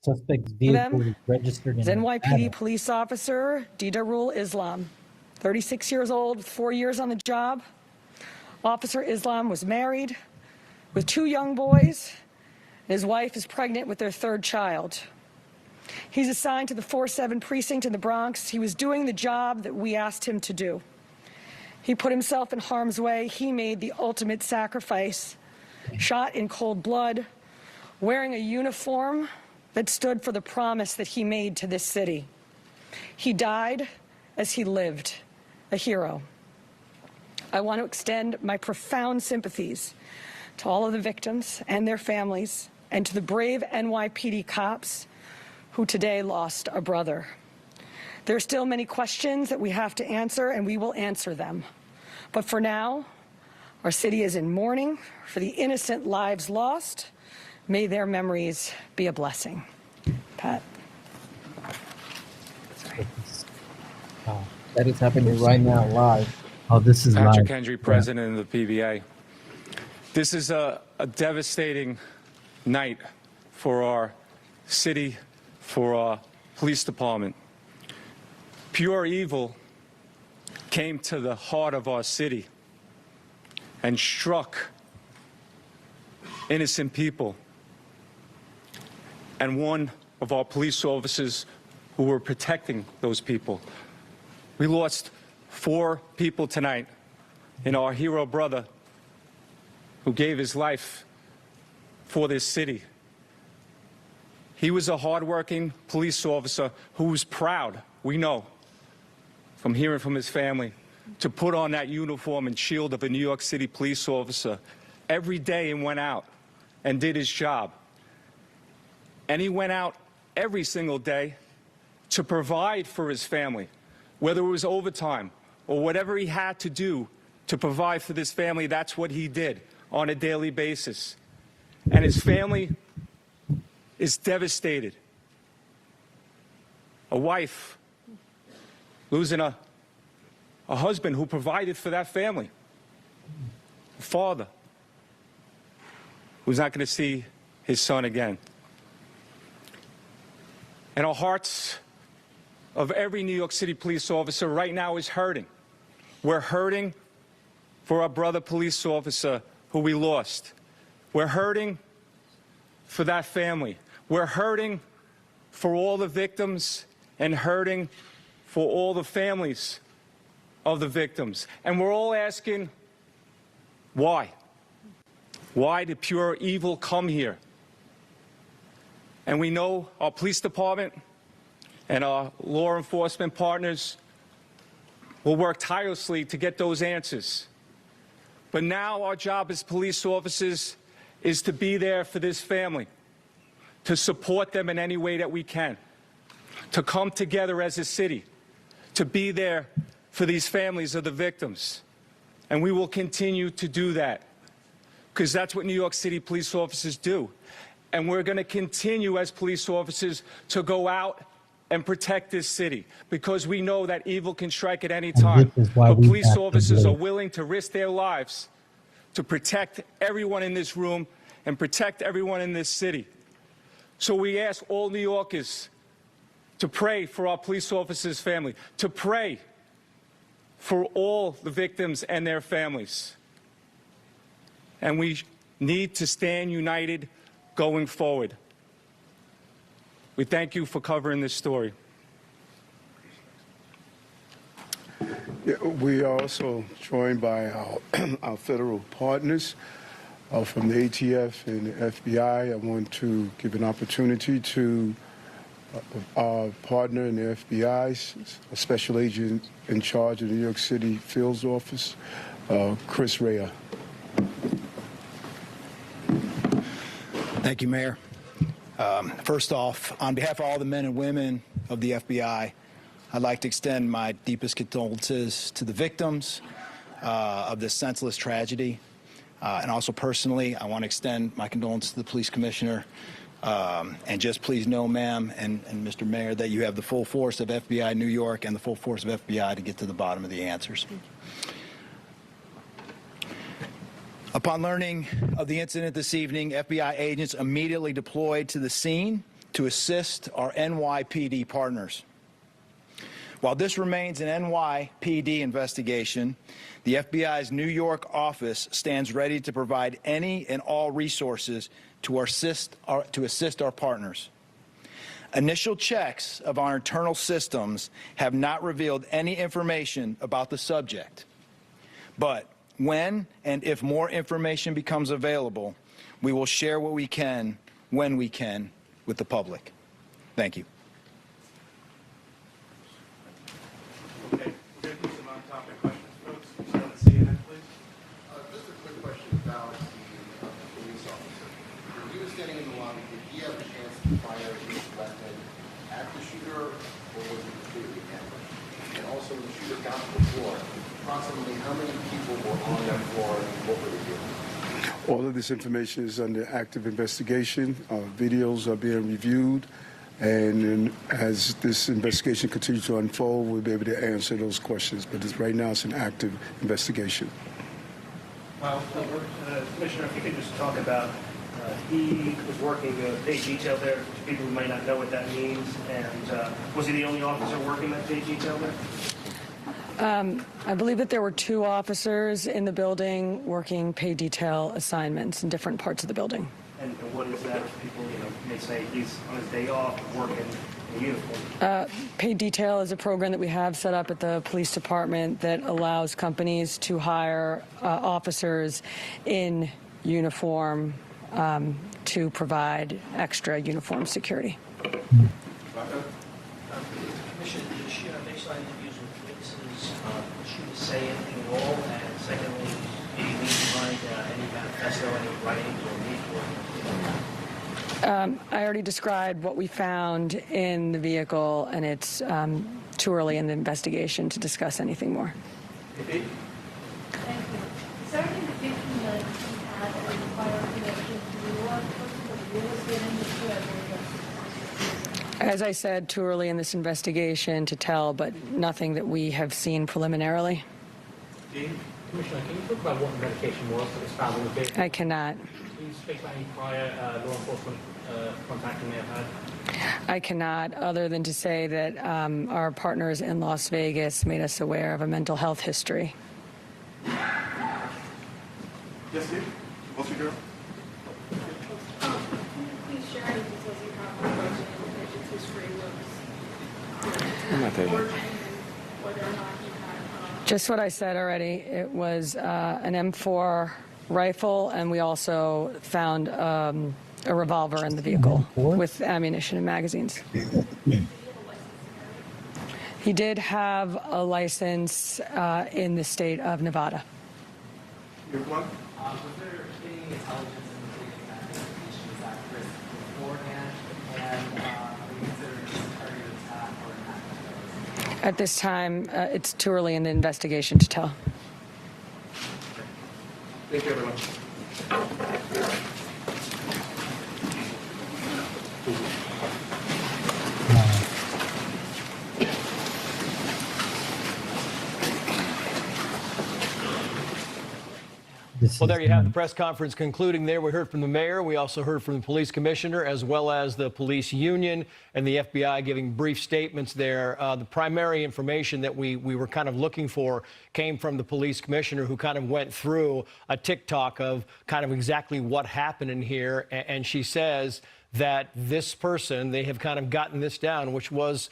suspect's vehicle was registered in NYPD Nevada. police officer Didarul Islam, 36 years old, 4 years on the job. Officer Islam was married with 2 young boys. His wife is pregnant with their 3rd child. He's assigned to the 4-7 precinct in the Bronx. He was doing the job that we asked him to do. He put himself in harm's way. He made the ultimate sacrifice, shot in cold blood, wearing a uniform that stood for the promise that he made to this city. He died as he lived, a hero. I want to extend my profound sympathies to all of the victims and their families, and to the brave NYPD cops who today lost a brother. There are still many questions that we have to answer, and we will answer them. But for now, our city is in mourning for the innocent lives lost. May their memories be a blessing. Pat. Wow. That is happening right now live. Oh, this is Patrick live. Hendry, president of the PBA. This is a devastating night for our city, for our police department. Pure evil came to the heart of our city and struck innocent people. And one of our police officers who were protecting those people. We lost 4 people tonight in our hero brother who gave his life for this city. He was a hardworking police officer who was proud, we know, from hearing from his family, to put on that uniform and shield of a New York City police officer every day and went out and did his job. And he went out every single day to provide for his family, whether it was overtime or whatever he had to do to provide for this family. That's what he did on a daily basis. And his family is devastated. A wife losing a husband who provided for that family. A father who's not going to see his son again. And our hearts of every New York City police officer right now is hurting. We're hurting for our brother police officer who we lost. We're hurting for that family. We're hurting for all the victims and hurting for all the families of the victims. And we're all asking, why? Why did pure evil come here? And we know our police department and our law enforcement partners will work tirelessly to get those answers. But now our job as police officers is to be there for this family, to support them in any way that we can, to come together as a city, to be there for these families of the victims. And we will continue to do that, because that's what New York City police officers do. And we're going to continue as police officers to go out and protect this city, because we know that evil can strike at any time. But police officers are willing to risk their lives to protect everyone in this room and protect everyone in this city. So we ask all New Yorkers to pray for our police officers' family, to pray for all the victims and their families. And we need to stand united going forward. We thank you for covering this story. Yeah, we are also joined by our federal partners from the ATF and the FBI. I want to give an opportunity to our partner in the FBI, a special agent in charge of the New York City Field Office, Chris Rea. Thank you, Mayor. First off, on behalf of all the men and women of the FBI, I'd like to extend my deepest condolences to the victims of this senseless tragedy. And also personally, I want to extend my condolences to the police commissioner. And just please know, ma'am and Mr. Mayor, that you have the full force of FBI New York and the full force of FBI to get to the bottom of the answers. Upon learning of the incident this evening, FBI agents immediately deployed to the scene to assist our NYPD partners. While this remains an NYPD investigation, the FBI's New York office stands ready to provide any and all resources to assist our partners. Initial checks of our internal systems have not revealed any information about the subject. But when and if more information becomes available, we will share what we can, when we can, with the public. Thank you. Okay, we're going to do some on-topic questions, folks. Start with CNN, please. Just a quick question about the police officer. When he was getting in the lobby, did he have a chance to fire his weapon at the shooter, or was it completely ambushed? And also, when the shooter got to the floor, approximately how many people were on that floor and what were they doing? All of this information is under active investigation. Videos are being reviewed. And then as this investigation continues to unfold, we'll be able to answer those questions. But right now, it's an active investigation. Commissioner, if you could just talk about, he was working day detail there. To people who might not know what that means, and was he the only officer working that day detail there? I believe that there were 2 officers in the building working pay detail assignments in different parts of the building. And what is that? People, may say he's on his day off working in uniform. Paid detail is a program that we have set up at the police department that allows companies to hire officers in uniform to provide extra uniform security. Commissioner, did she, based on interviews with witnesses, did she say anything at all? And secondly, did you leave behind any manifesto, any writings or I already described what we found in the vehicle, and it's too early in the investigation to discuss anything more. Thank you. Is there any victim that you had a prior connection to law enforcement or real estate industry? As I said, too early in this investigation to tell, but nothing that we have seen preliminarily. Commissioner, can you talk about what the medication was that was found in the vehicle? I cannot. Can you speak about any prior law enforcement contact you may have had? I cannot, other than to say that our partners in Las Vegas made us aware of a mental health history. Yes, Steve? What's your girl? Please share any details you have on the patient's history looks. I'm not there yet. Whether or not he had. Just what I said already. It was an M4 rifle, and we also found a revolver in the vehicle with ammunition and magazines. He did have a license in the state of Nevada. Your one? Was there any intelligence indicating that the was at risk beforehand? And are you considering this a targeted attack or an act? At this time, it's too early in the investigation to tell. Thank you, everyone. Well, there you have the press conference concluding there. We heard from the mayor. We also heard from the police commissioner as well as the police union and the FBI giving brief statements there. The primary information that we were kind of looking for came from the police commissioner, who kind of went through a TikTok of kind of exactly what happened in here. And she says that this person, they have kind of gotten this down, which was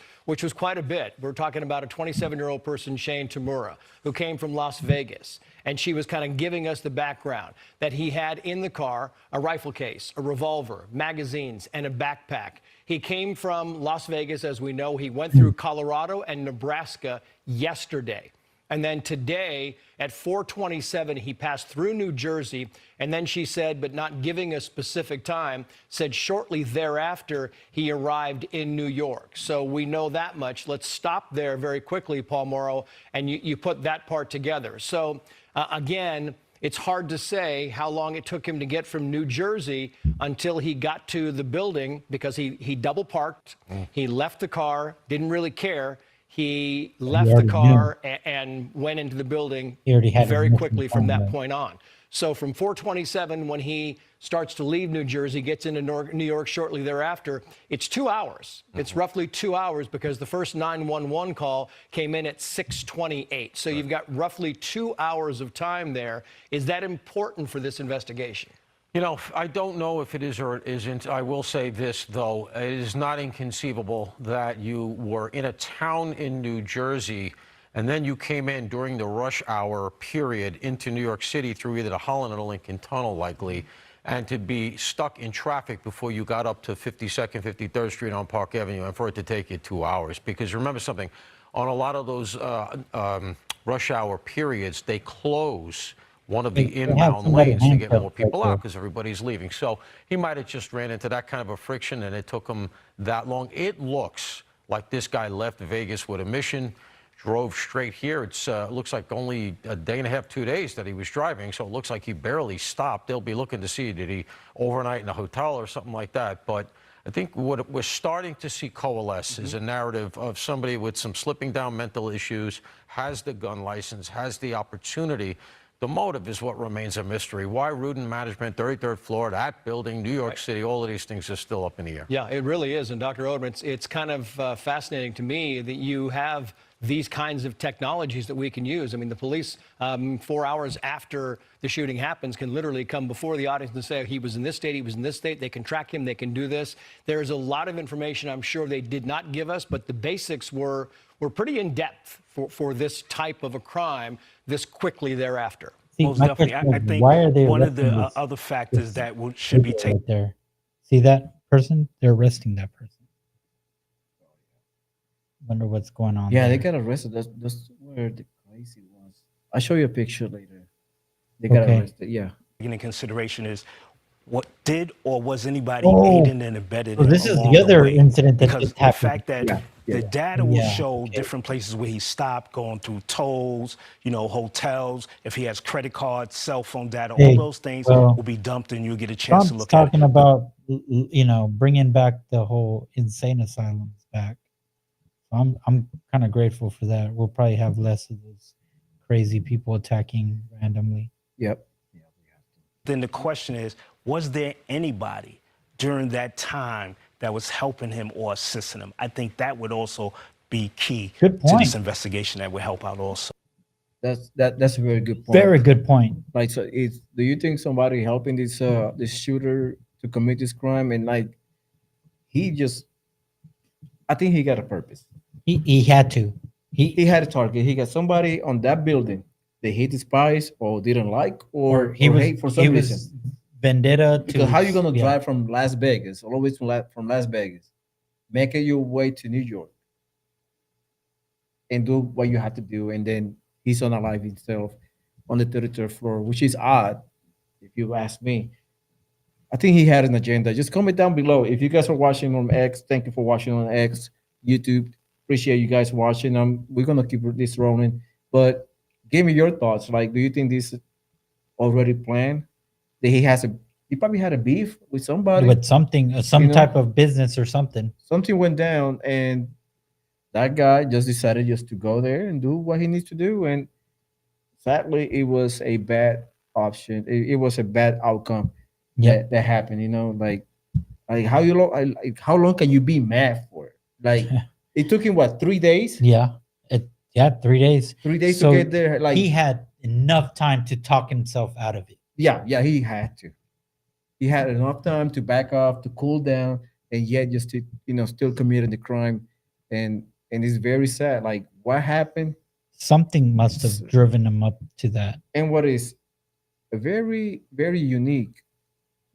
quite a bit. We're talking about a 27-year-old person, Shane Tamura, who came from Las Vegas. And she was kind of giving us the background that he had in the car a rifle case, a revolver, magazines, and a backpack. He came from Las Vegas, as we know. He went through Colorado and Nebraska yesterday. And then today at 4:27, he passed through New Jersey. And then she said, but not giving a specific time, said shortly thereafter, he arrived in New York. So we know that much. Let's stop there very quickly, Paul Morrow, and you put that part together. So again, it's hard to say how long it took him to get from New Jersey until he got to the building, because he double parked. He left the car, didn't really care. He left the already car and went into the building He already had very his mission quickly from that planned out. point on. So from 4:27, when he starts to leave New Jersey, gets into New York shortly thereafter, it's 2 hours. It's roughly 2 hours, because the first 911 call came in at 6:28. So you've got roughly 2 hours of time there. Is that important for this investigation? You know, I don't know if it is or it isn't. I will say this, though. It is not inconceivable that you were in a town in New Jersey and then you came in during the rush hour period into New York City through either the Holland or the Lincoln Tunnel, likely, and to be stuck in traffic before you got up to 52nd, 53rd Street on Park Avenue, and for it to take you 2 hours. Because remember something, on a lot of those rush hour periods, they close one of the They have inbound somebody lanes to get more handcuffed right people there. out because everybody's leaving. So he might have just ran into that kind of a friction, and it took him that long. It looks like this guy left Vegas with a mission, drove straight here. It looks like only a day and a half, 2 days that he was driving, so it looks like he barely stopped. They'll be looking to see, did he overnight in a hotel or something like that? But I think what we're starting to see coalesce is a narrative of somebody with some slipping down mental issues, has the gun license, has the opportunity. The motive is what remains a mystery. Why Rudin Management, 33rd floor, that building, New York City, all of these things are still up in the air. Yeah, it really is. And Dr. Oderman, it's kind of fascinating to me that you have these kinds of technologies that we can use. I mean, the police, 4 hours after the shooting happens, can literally come before the audience and say, he was in this state, he was in this state. They can track him, they can do this. There's a lot of information I'm sure they did not give us, but the basics were pretty in-depth for this type of a crime this quickly thereafter. See, Most my definitely. question I is, think why are they one of the arresting this- other factors this that should be video taken. right there? See that person? They're arresting that person. Wonder what's going on. Yeah, there. they got arrested. That's where the crazy was. I'll show you a picture later. They got Okay. arrested. Yeah. Taken in consideration is what did or was anybody Oh, aiding and abetting so this is along the other way? incident that Because just the happened. fact that Yeah, the yeah. data will Yeah, show okay. different places where he stopped, going through tolls, hotels, if he has credit cards, cell phone data, all Hey, those things well, will be dumped and you'll get a chance to Trump's look at it. talking about, bringing back the whole insane asylums back. I'm kind of grateful for that. We'll probably have less of those crazy people attacking randomly. Yep. Then the question is, was there anybody during that time that was helping him or assisting him? I think that would also be key Good to point. this investigation that would help out also. That's a very good point. Very good point. Like, so do you think somebody helping this shooter to commit this crime, and like I think he got a purpose. He had to. He had a target. He got somebody on that building they hate his spies or didn't like or He was hate for some he reason. was vendetta to. Because how you gonna yeah. drive from Las Vegas, always from Las Vegas, make it your way to New York, and do what you have to do, and then he's unalive himself on the 33rd floor, which is odd, if you ask me. I think he had an agenda. Just comment down below. If you guys are watching on X, thank you for watching on X, YouTube. Appreciate you guys watching. We're gonna keep this rolling, but give me your thoughts. Like, do you think this is already planned? That he probably had a beef with somebody. With something, some type of business or something. Something went down, and that guy just decided just to go there and do what he needs to do. And sadly, it was a bad option. It was a bad outcome that happened. Like how long can you be mad for? Like it took him what, 3 days? Yeah. 3 days. 3 days So to get there. Like he had enough time to talk himself out of it. yeah, he had to. He had enough time to back off, to cool down, and yet just to still committing the crime. And it's very sad. Like what happened? Something must have driven him up to that. And what is a very, very unique,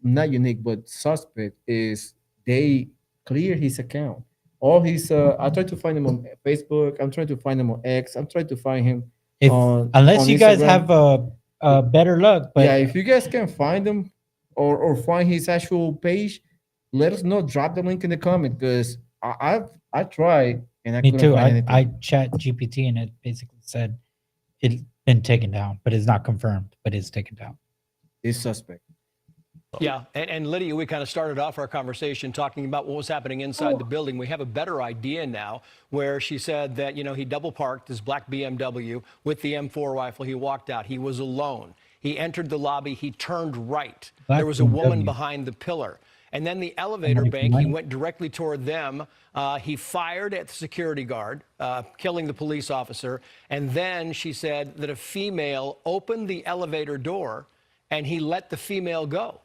not unique, but suspect is they clear his account. All his I tried to find him on Facebook. I'm trying to find him on X. I'm trying to find him If unless on you guys Instagram. have a better luck, but yeah, if you guys can find them or find his actual page, let us know. Drop the link in the comment because I tried and I me couldn't too. find anything. I chat GPT and it basically said it's been taken down, but it's not confirmed, but it's taken down. It's suspect. Yeah, and Lydia, we kind of started off our conversation talking about what was happening inside the building. We have a better idea now where she said that, you know, he double parked his black BMW with the M4 rifle. He walked out. He was alone. He entered the lobby. He turned right. There was a woman behind the pillar. And then the elevator bank, he went directly toward them. He fired at the security guard, killing the police officer. And then she said that a female opened the elevator door and he let the female go.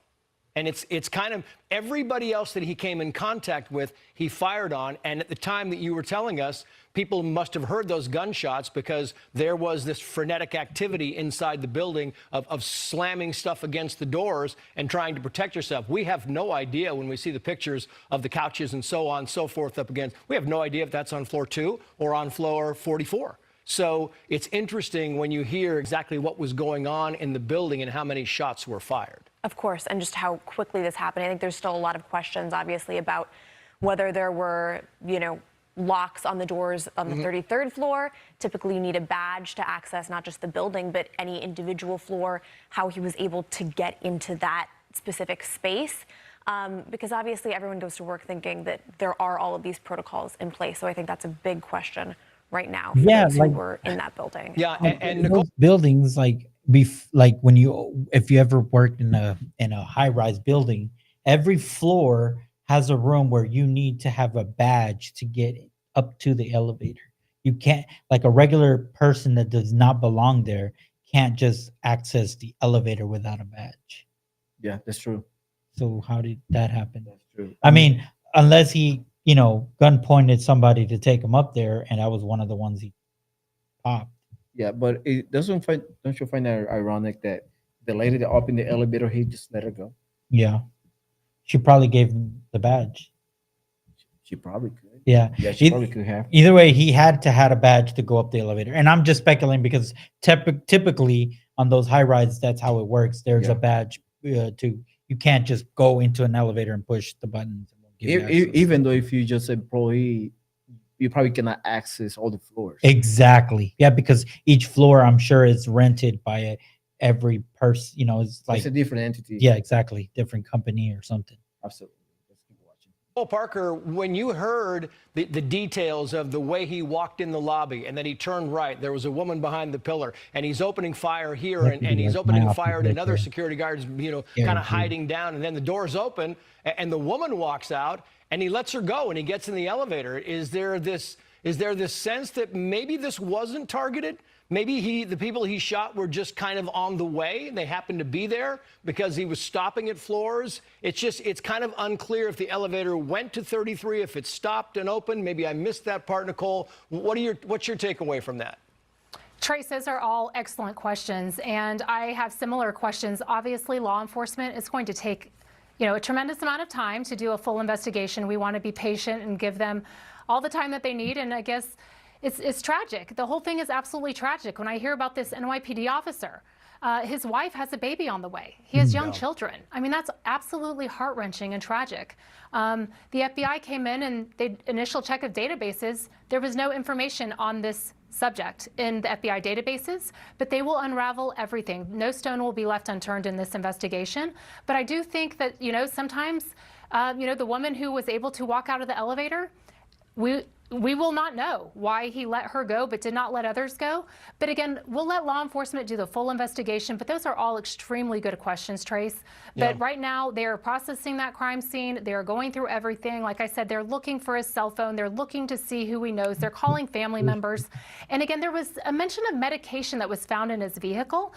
And it's kind of everybody else that he came in contact with, he fired on. And at the time that you were telling us, people must have heard those gunshots because there was this frenetic activity inside the building of slamming stuff against the doors and trying to protect yourself. We have no idea when we see the pictures of the couches and so on, so forth up against. We have no idea if that's on floor 2 or on floor 44. So it's interesting when you hear exactly what was going on in the building and how many shots were fired. Of course, and just how quickly this happened. I think there's still a lot of questions, obviously, about whether there were, you know, locks on the doors on the 33rd floor. Typically, you need a badge to access not just the building, but any individual floor, how he was able to get into that specific space. Because obviously, everyone goes to work thinking that there are all of these protocols in place. So I think that's a big question right now for those who were in that building. Yeah, and those buildings, like like when if you ever worked in a high-rise building, every floor has a room where you need to have a badge to get up to the elevator. You can't, like a regular person that does not belong there can't just access the elevator without a badge. Yeah, that's true. So how did that happen? That's true. I mean, unless he, you know, gun pointed somebody to take him up there, and that was one of the ones he popped. Yeah, but don't you find it ironic that the lady that opened the elevator, he just let her go? Yeah. She probably gave him the badge. She probably could. Yeah. Yeah, she probably could have. Either way, he had to have a badge to go up the elevator. And I'm just speculating because typically on those high rises, that's how it works. There's a badge you can't just go into an elevator and push the buttons. Even though if you just employee, you probably cannot access all the floors. Exactly. Yeah, because each floor, I'm sure, is rented by every person. You know, it's like it's a different entity. Yeah, exactly. Different company or something. Absolutely. Let's keep watching. Well, Parker, when you heard the details of the way he walked in the lobby and then he turned right, there was a woman behind the pillar and he's opening fire here and he's opening fire at another security guard's, you know, kind of hiding down, and then the door's open and the woman walks out and he lets her go and he gets in the elevator. Is there this sense that maybe this wasn't targeted? Maybe the people he shot were just kind of on the way and they happened to be there because he was stopping at floors. It's kind of unclear if the elevator went to 33, if it stopped and opened. Maybe I missed that part, Nicole. What's your takeaway from that? Trace, those are all excellent questions, and I have similar questions. Obviously, law enforcement is going to take, you know, a tremendous amount of time to do a full investigation. We want to be patient and give them all the time that they need, and I guess it's tragic. The whole thing is absolutely tragic. When I hear about this NYPD officer, his wife has a baby on the way. He has young children. I mean, that's absolutely heart-wrenching and tragic. The FBI came in and the initial check of databases, there was no information on this subject in the FBI databases, but they will unravel everything. No stone will be left unturned in this investigation. But I do think that, you know, sometimes, you know, the woman who was able to walk out of the elevator, we will not know why he let her go but did not let others go. But again, we'll let law enforcement do the full investigation, but those are all extremely good questions, Trace. But right now, they are processing that crime scene. They are going through everything. Like I said, they're looking for his cell phone. They're looking to see who he knows. They're calling family members. And again, there was a mention of medication that was found in his vehicle.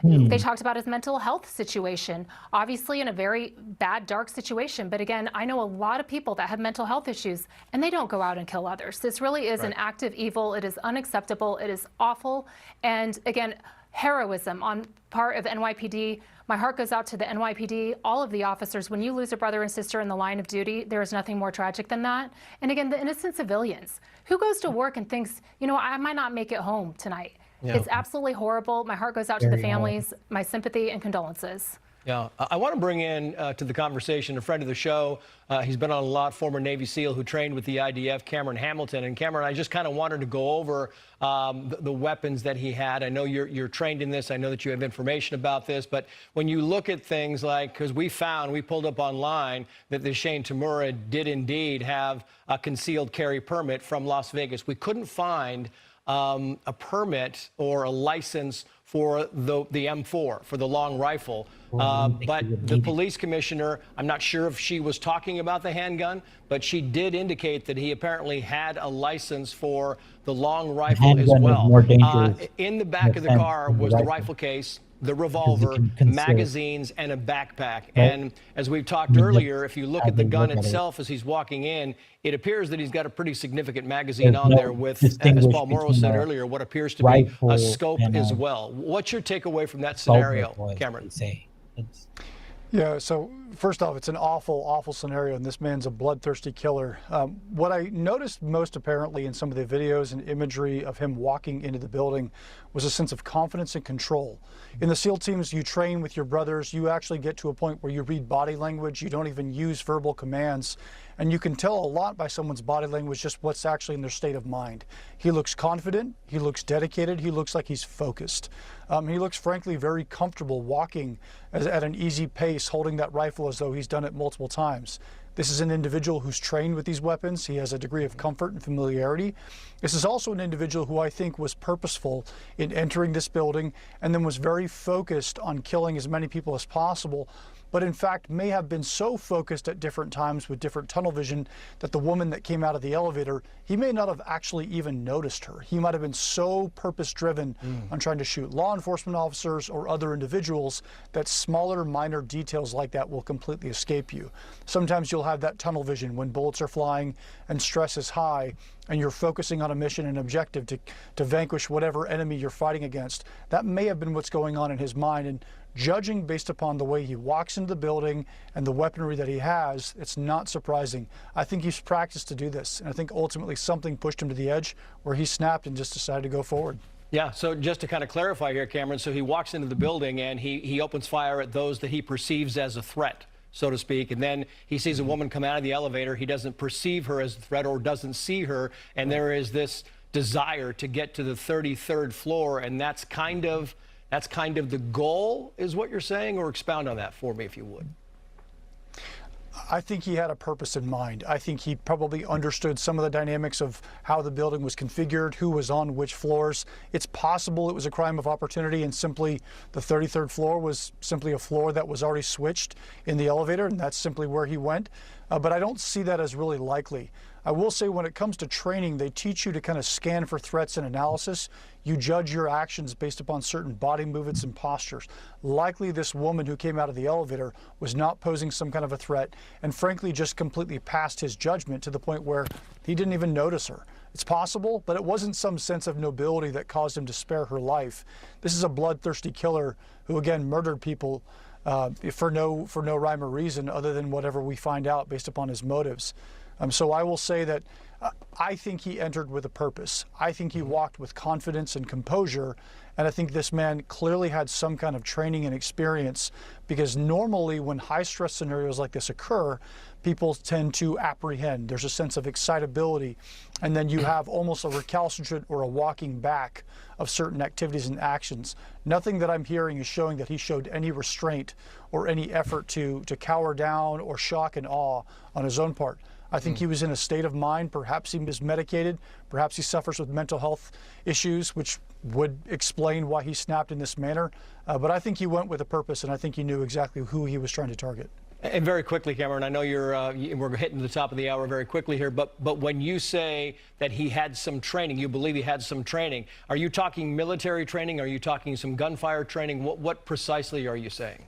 They talked about his mental health situation, obviously in a very bad, dark situation. But again, I know a lot of people that have mental health issues, and they don't go out and kill others. This really is an act of evil. It is unacceptable. It is awful. And again, heroism on part of NYPD. My heart goes out to the NYPD, all of the officers. When you lose a brother and sister in the line of duty, there is nothing more tragic than that. And again, the innocent civilians. Who goes to work and thinks, you know, I might not make it home tonight? Yeah. It's absolutely horrible. My heart goes out to the families. My sympathy and condolences. Yeah, I want to bring in to the conversation a friend of the show. He's been on a lot, former Navy SEAL who trained with the IDF, Cameron Hamilton. And Cameron, I just kind of wanted to go over the weapons that he had. I know you're trained in this. I know that you have information about this. But when you look at things like, because we pulled up online that the Shane Tamura did indeed have a concealed carry permit from Las Vegas. We couldn't find a permit or a license for the M4, for the long rifle. But the police commissioner, I'm not sure if she was talking about the handgun, but she did indicate that he apparently had a license for the long rifle as well. More dangerous in the back of the car was the rifle case, the revolver, magazines, and a backpack. And as we've talked earlier, if you look at the gun itself as he's walking in, it appears that he's got a pretty significant magazine on there with, as Paul Morrow said earlier, what appears to be a scope as well. What's your takeaway from that scenario, Cameron? Yeah, so first off, it's an awful, awful scenario, and this man's a bloodthirsty killer. What I noticed most apparently in some of the videos and imagery of him walking into the building was a sense of confidence and control. In the SEAL teams, you train with your brothers. You actually get to a point where you read body language. You don't even use verbal commands. And you can tell a lot by someone's body language just what's actually in their state of mind. He looks confident. He looks dedicated. He looks like he's focused. He looks, frankly, very comfortable walking at an easy pace, holding that rifle as though he's done it multiple times. This is an individual who's trained with these weapons. He has a degree of comfort and familiarity. This is also an individual who I think was purposeful in entering this building and then was very focused on killing as many people as possible, but in fact may have been so focused at different times with different tunnel vision that the woman that came out of the elevator, he may not have actually even noticed her. He might have been so purpose-driven on trying to shoot law enforcement officers or other individuals that smaller, minor details like that will completely escape you. Sometimes you'll have that tunnel vision when bullets are flying and stress is high and you're focusing on a mission and objective to vanquish whatever enemy you're fighting against. That may have been what's going on in his mind, and judging based upon the way he walks into the building and the weaponry that he has, it's not surprising. I think he's practiced to do this, and I think ultimately something pushed him to the edge where he snapped and just decided to go forward. Yeah, so just to kind of clarify here, Cameron, so he walks into the building and he opens fire at those that he perceives as a threat, so to speak, and then he sees a woman come out of the elevator. He doesn't perceive her as a threat or doesn't see her, and there is this desire to get to the 33rd floor, and that's kind of the goal, is what you're saying, or expound on that for me if you would. I think he had a purpose in mind. I think he probably understood some of the dynamics of how the building was configured, who was on which floors. It's possible it was a crime of opportunity and simply the 33rd floor was simply a floor that was already switched in the elevator, and that's simply where he went. But I don't see that as really likely. I will say when it comes to training, they teach you to kind of scan for threats and analysis. You judge your actions based upon certain body movements and postures. Likely this woman who came out of the elevator was not posing some kind of a threat and frankly just completely passed his judgment to the point where he didn't even notice her. It's possible, but it wasn't some sense of nobility that caused him to spare her life. This is a bloodthirsty killer who again murdered people for no rhyme or reason other than whatever we find out based upon his motives. So I will say that I think he entered with a purpose. I think he walked with confidence and composure, and I think this man clearly had some kind of training and experience, because normally when high-stress scenarios like this occur, people tend to apprehend. There's a sense of excitability, and then you have almost a recalcitrant or a walking back of certain activities and actions. Nothing that I'm hearing is showing that he showed any restraint or any effort to cower down or shock and awe on his own part. I think he was in a state of mind. Perhaps he was medicated. Perhaps he suffers with mental health issues, which would explain why he snapped in this manner. But I think he went with a purpose, and I think he knew exactly who he was trying to target. And very quickly, Cameron, I know we're hitting the top of the hour very quickly here, but when you say that he had some training, you believe he had some training, are you talking military training? Are you talking some gunfire training? What precisely are you saying?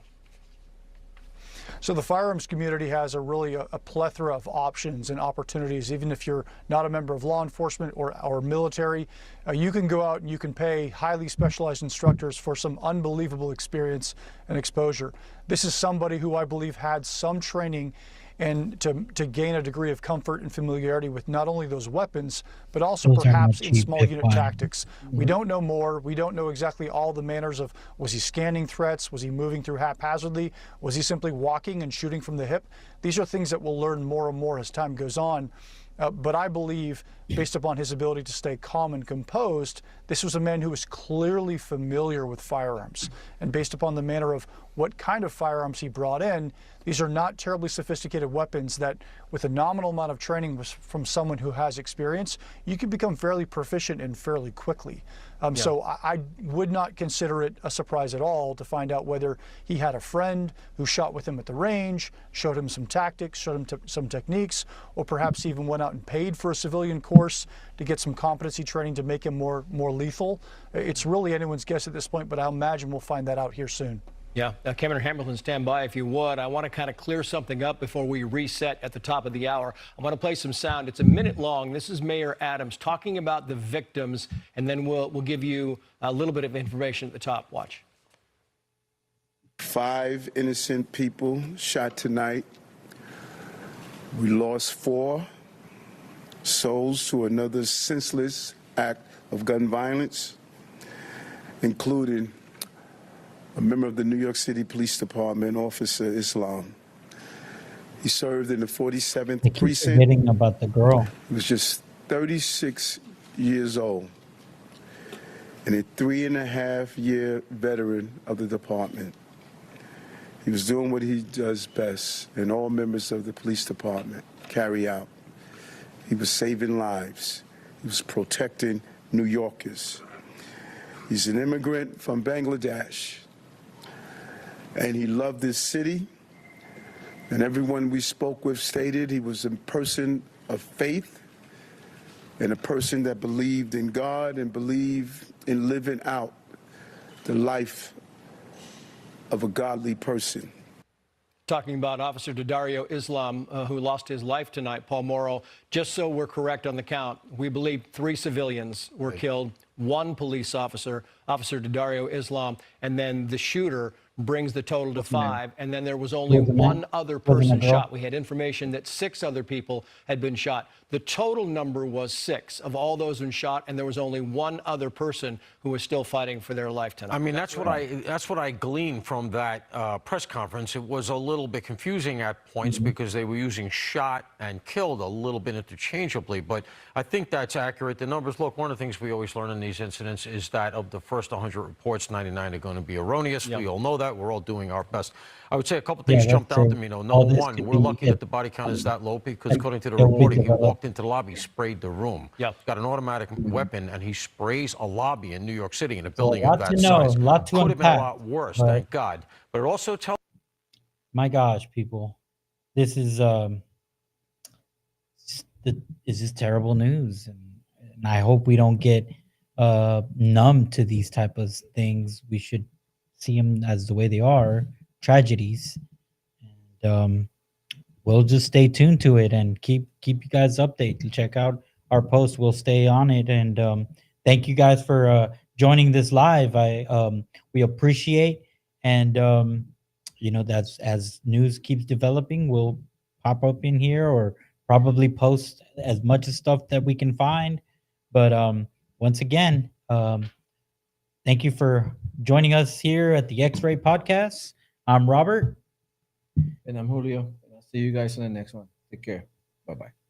So the firearms community has a plethora of options and opportunities. Even if you're not a member of law enforcement or military, you can go out and you can pay highly specialized instructors for some unbelievable experience and exposure. This is somebody who I believe had some training and to gain a degree of comfort and familiarity with not only those weapons, but also Those are not perhaps in cheap small if unit one. tactics. We don't know more. We don't know exactly all the manners of, was he scanning threats? Was he moving through haphazardly? Was he simply walking and shooting from the hip? These are things that we'll learn more and more as time goes on. But I believe, based upon his ability to stay calm and composed, this was a man who was clearly familiar with firearms. And based upon the manner of what kind of firearms he brought in, these are not terribly sophisticated weapons that, with a nominal amount of training from someone who has experience, you can become fairly proficient in fairly quickly. So I would not consider it a surprise at all to find out whether he had a friend who shot with him at the range, showed him some tactics, showed him some techniques, or perhaps even went out and paid for a civilian course to get some competency training to make him more lethal. It's really anyone's guess at this point, but I imagine we'll find that out here soon. Yeah, Commander Hamilton, stand by if you would. I want to kind of clear something up before we reset at the top of the hour. I want to play some sound. It's a minute long. This is Mayor Adams talking about the victims, and then we'll give you a little bit of information at the top. Watch. 5 innocent people shot tonight. We lost 4 souls to another senseless act of gun violence, including a member of the New York City Police Department, Officer Islam. He served in the 47th precinct. Forgetting about the girl. He was just 36 years old and a 3.5-year veteran of the department. He was doing what he does best, and all members of the police department carry out. He was saving lives. He was protecting New Yorkers. He's an immigrant from Bangladesh, and he loved this city. And everyone we spoke with stated he was a person of faith and a person that believed in God and believed in living out the life of a godly person. Talking about Officer Daddario Islam, who lost his life tonight, Paul Morrow. Just so we're correct on the count, we believe 3 civilians were killed, 1 police officer, Officer Daddario Islam, and then the shooter brings the total to 5. And then there was only 1 other person shot. We had information that 6 other people had been shot. The total number was 6 of all those who shot, and there was only 1 other person who was still fighting for their life tonight. I mean, that's what I gleaned from that press conference. It was a little bit confusing at points because they were using shot and killed a little bit interchangeably, but I think that's accurate. The numbers, look, one of the things we always learn in these incidents is that of the first 100 reports, 99 are going to be erroneous. We all know that. We're all doing our best. I would say a couple things jumped out to me. Number one, we're lucky that the body count is that low because according to the reporting, he walked into the lobby, sprayed the room. He's got an automatic weapon, and he sprays a lobby in New York City in a building of that size. Could have been a lot worse, thank God. But it also tells. My gosh, people, this is terrible news, and I hope we don't get numb to these type of things. We should see them as the way they are, tragedies, and we'll just stay tuned to it and keep you guys updated. Check out our post. We'll stay on it, and thank you guys for joining this live. We appreciate, and you know, that's as news keeps developing, we'll pop up in here or probably post as much of stuff that we can find. But once again, thank you for joining us here at the X-Ray Podcast. I'm Robert. And I'm Julio. And I'll see you guys in the next one. Take care. Bye-bye.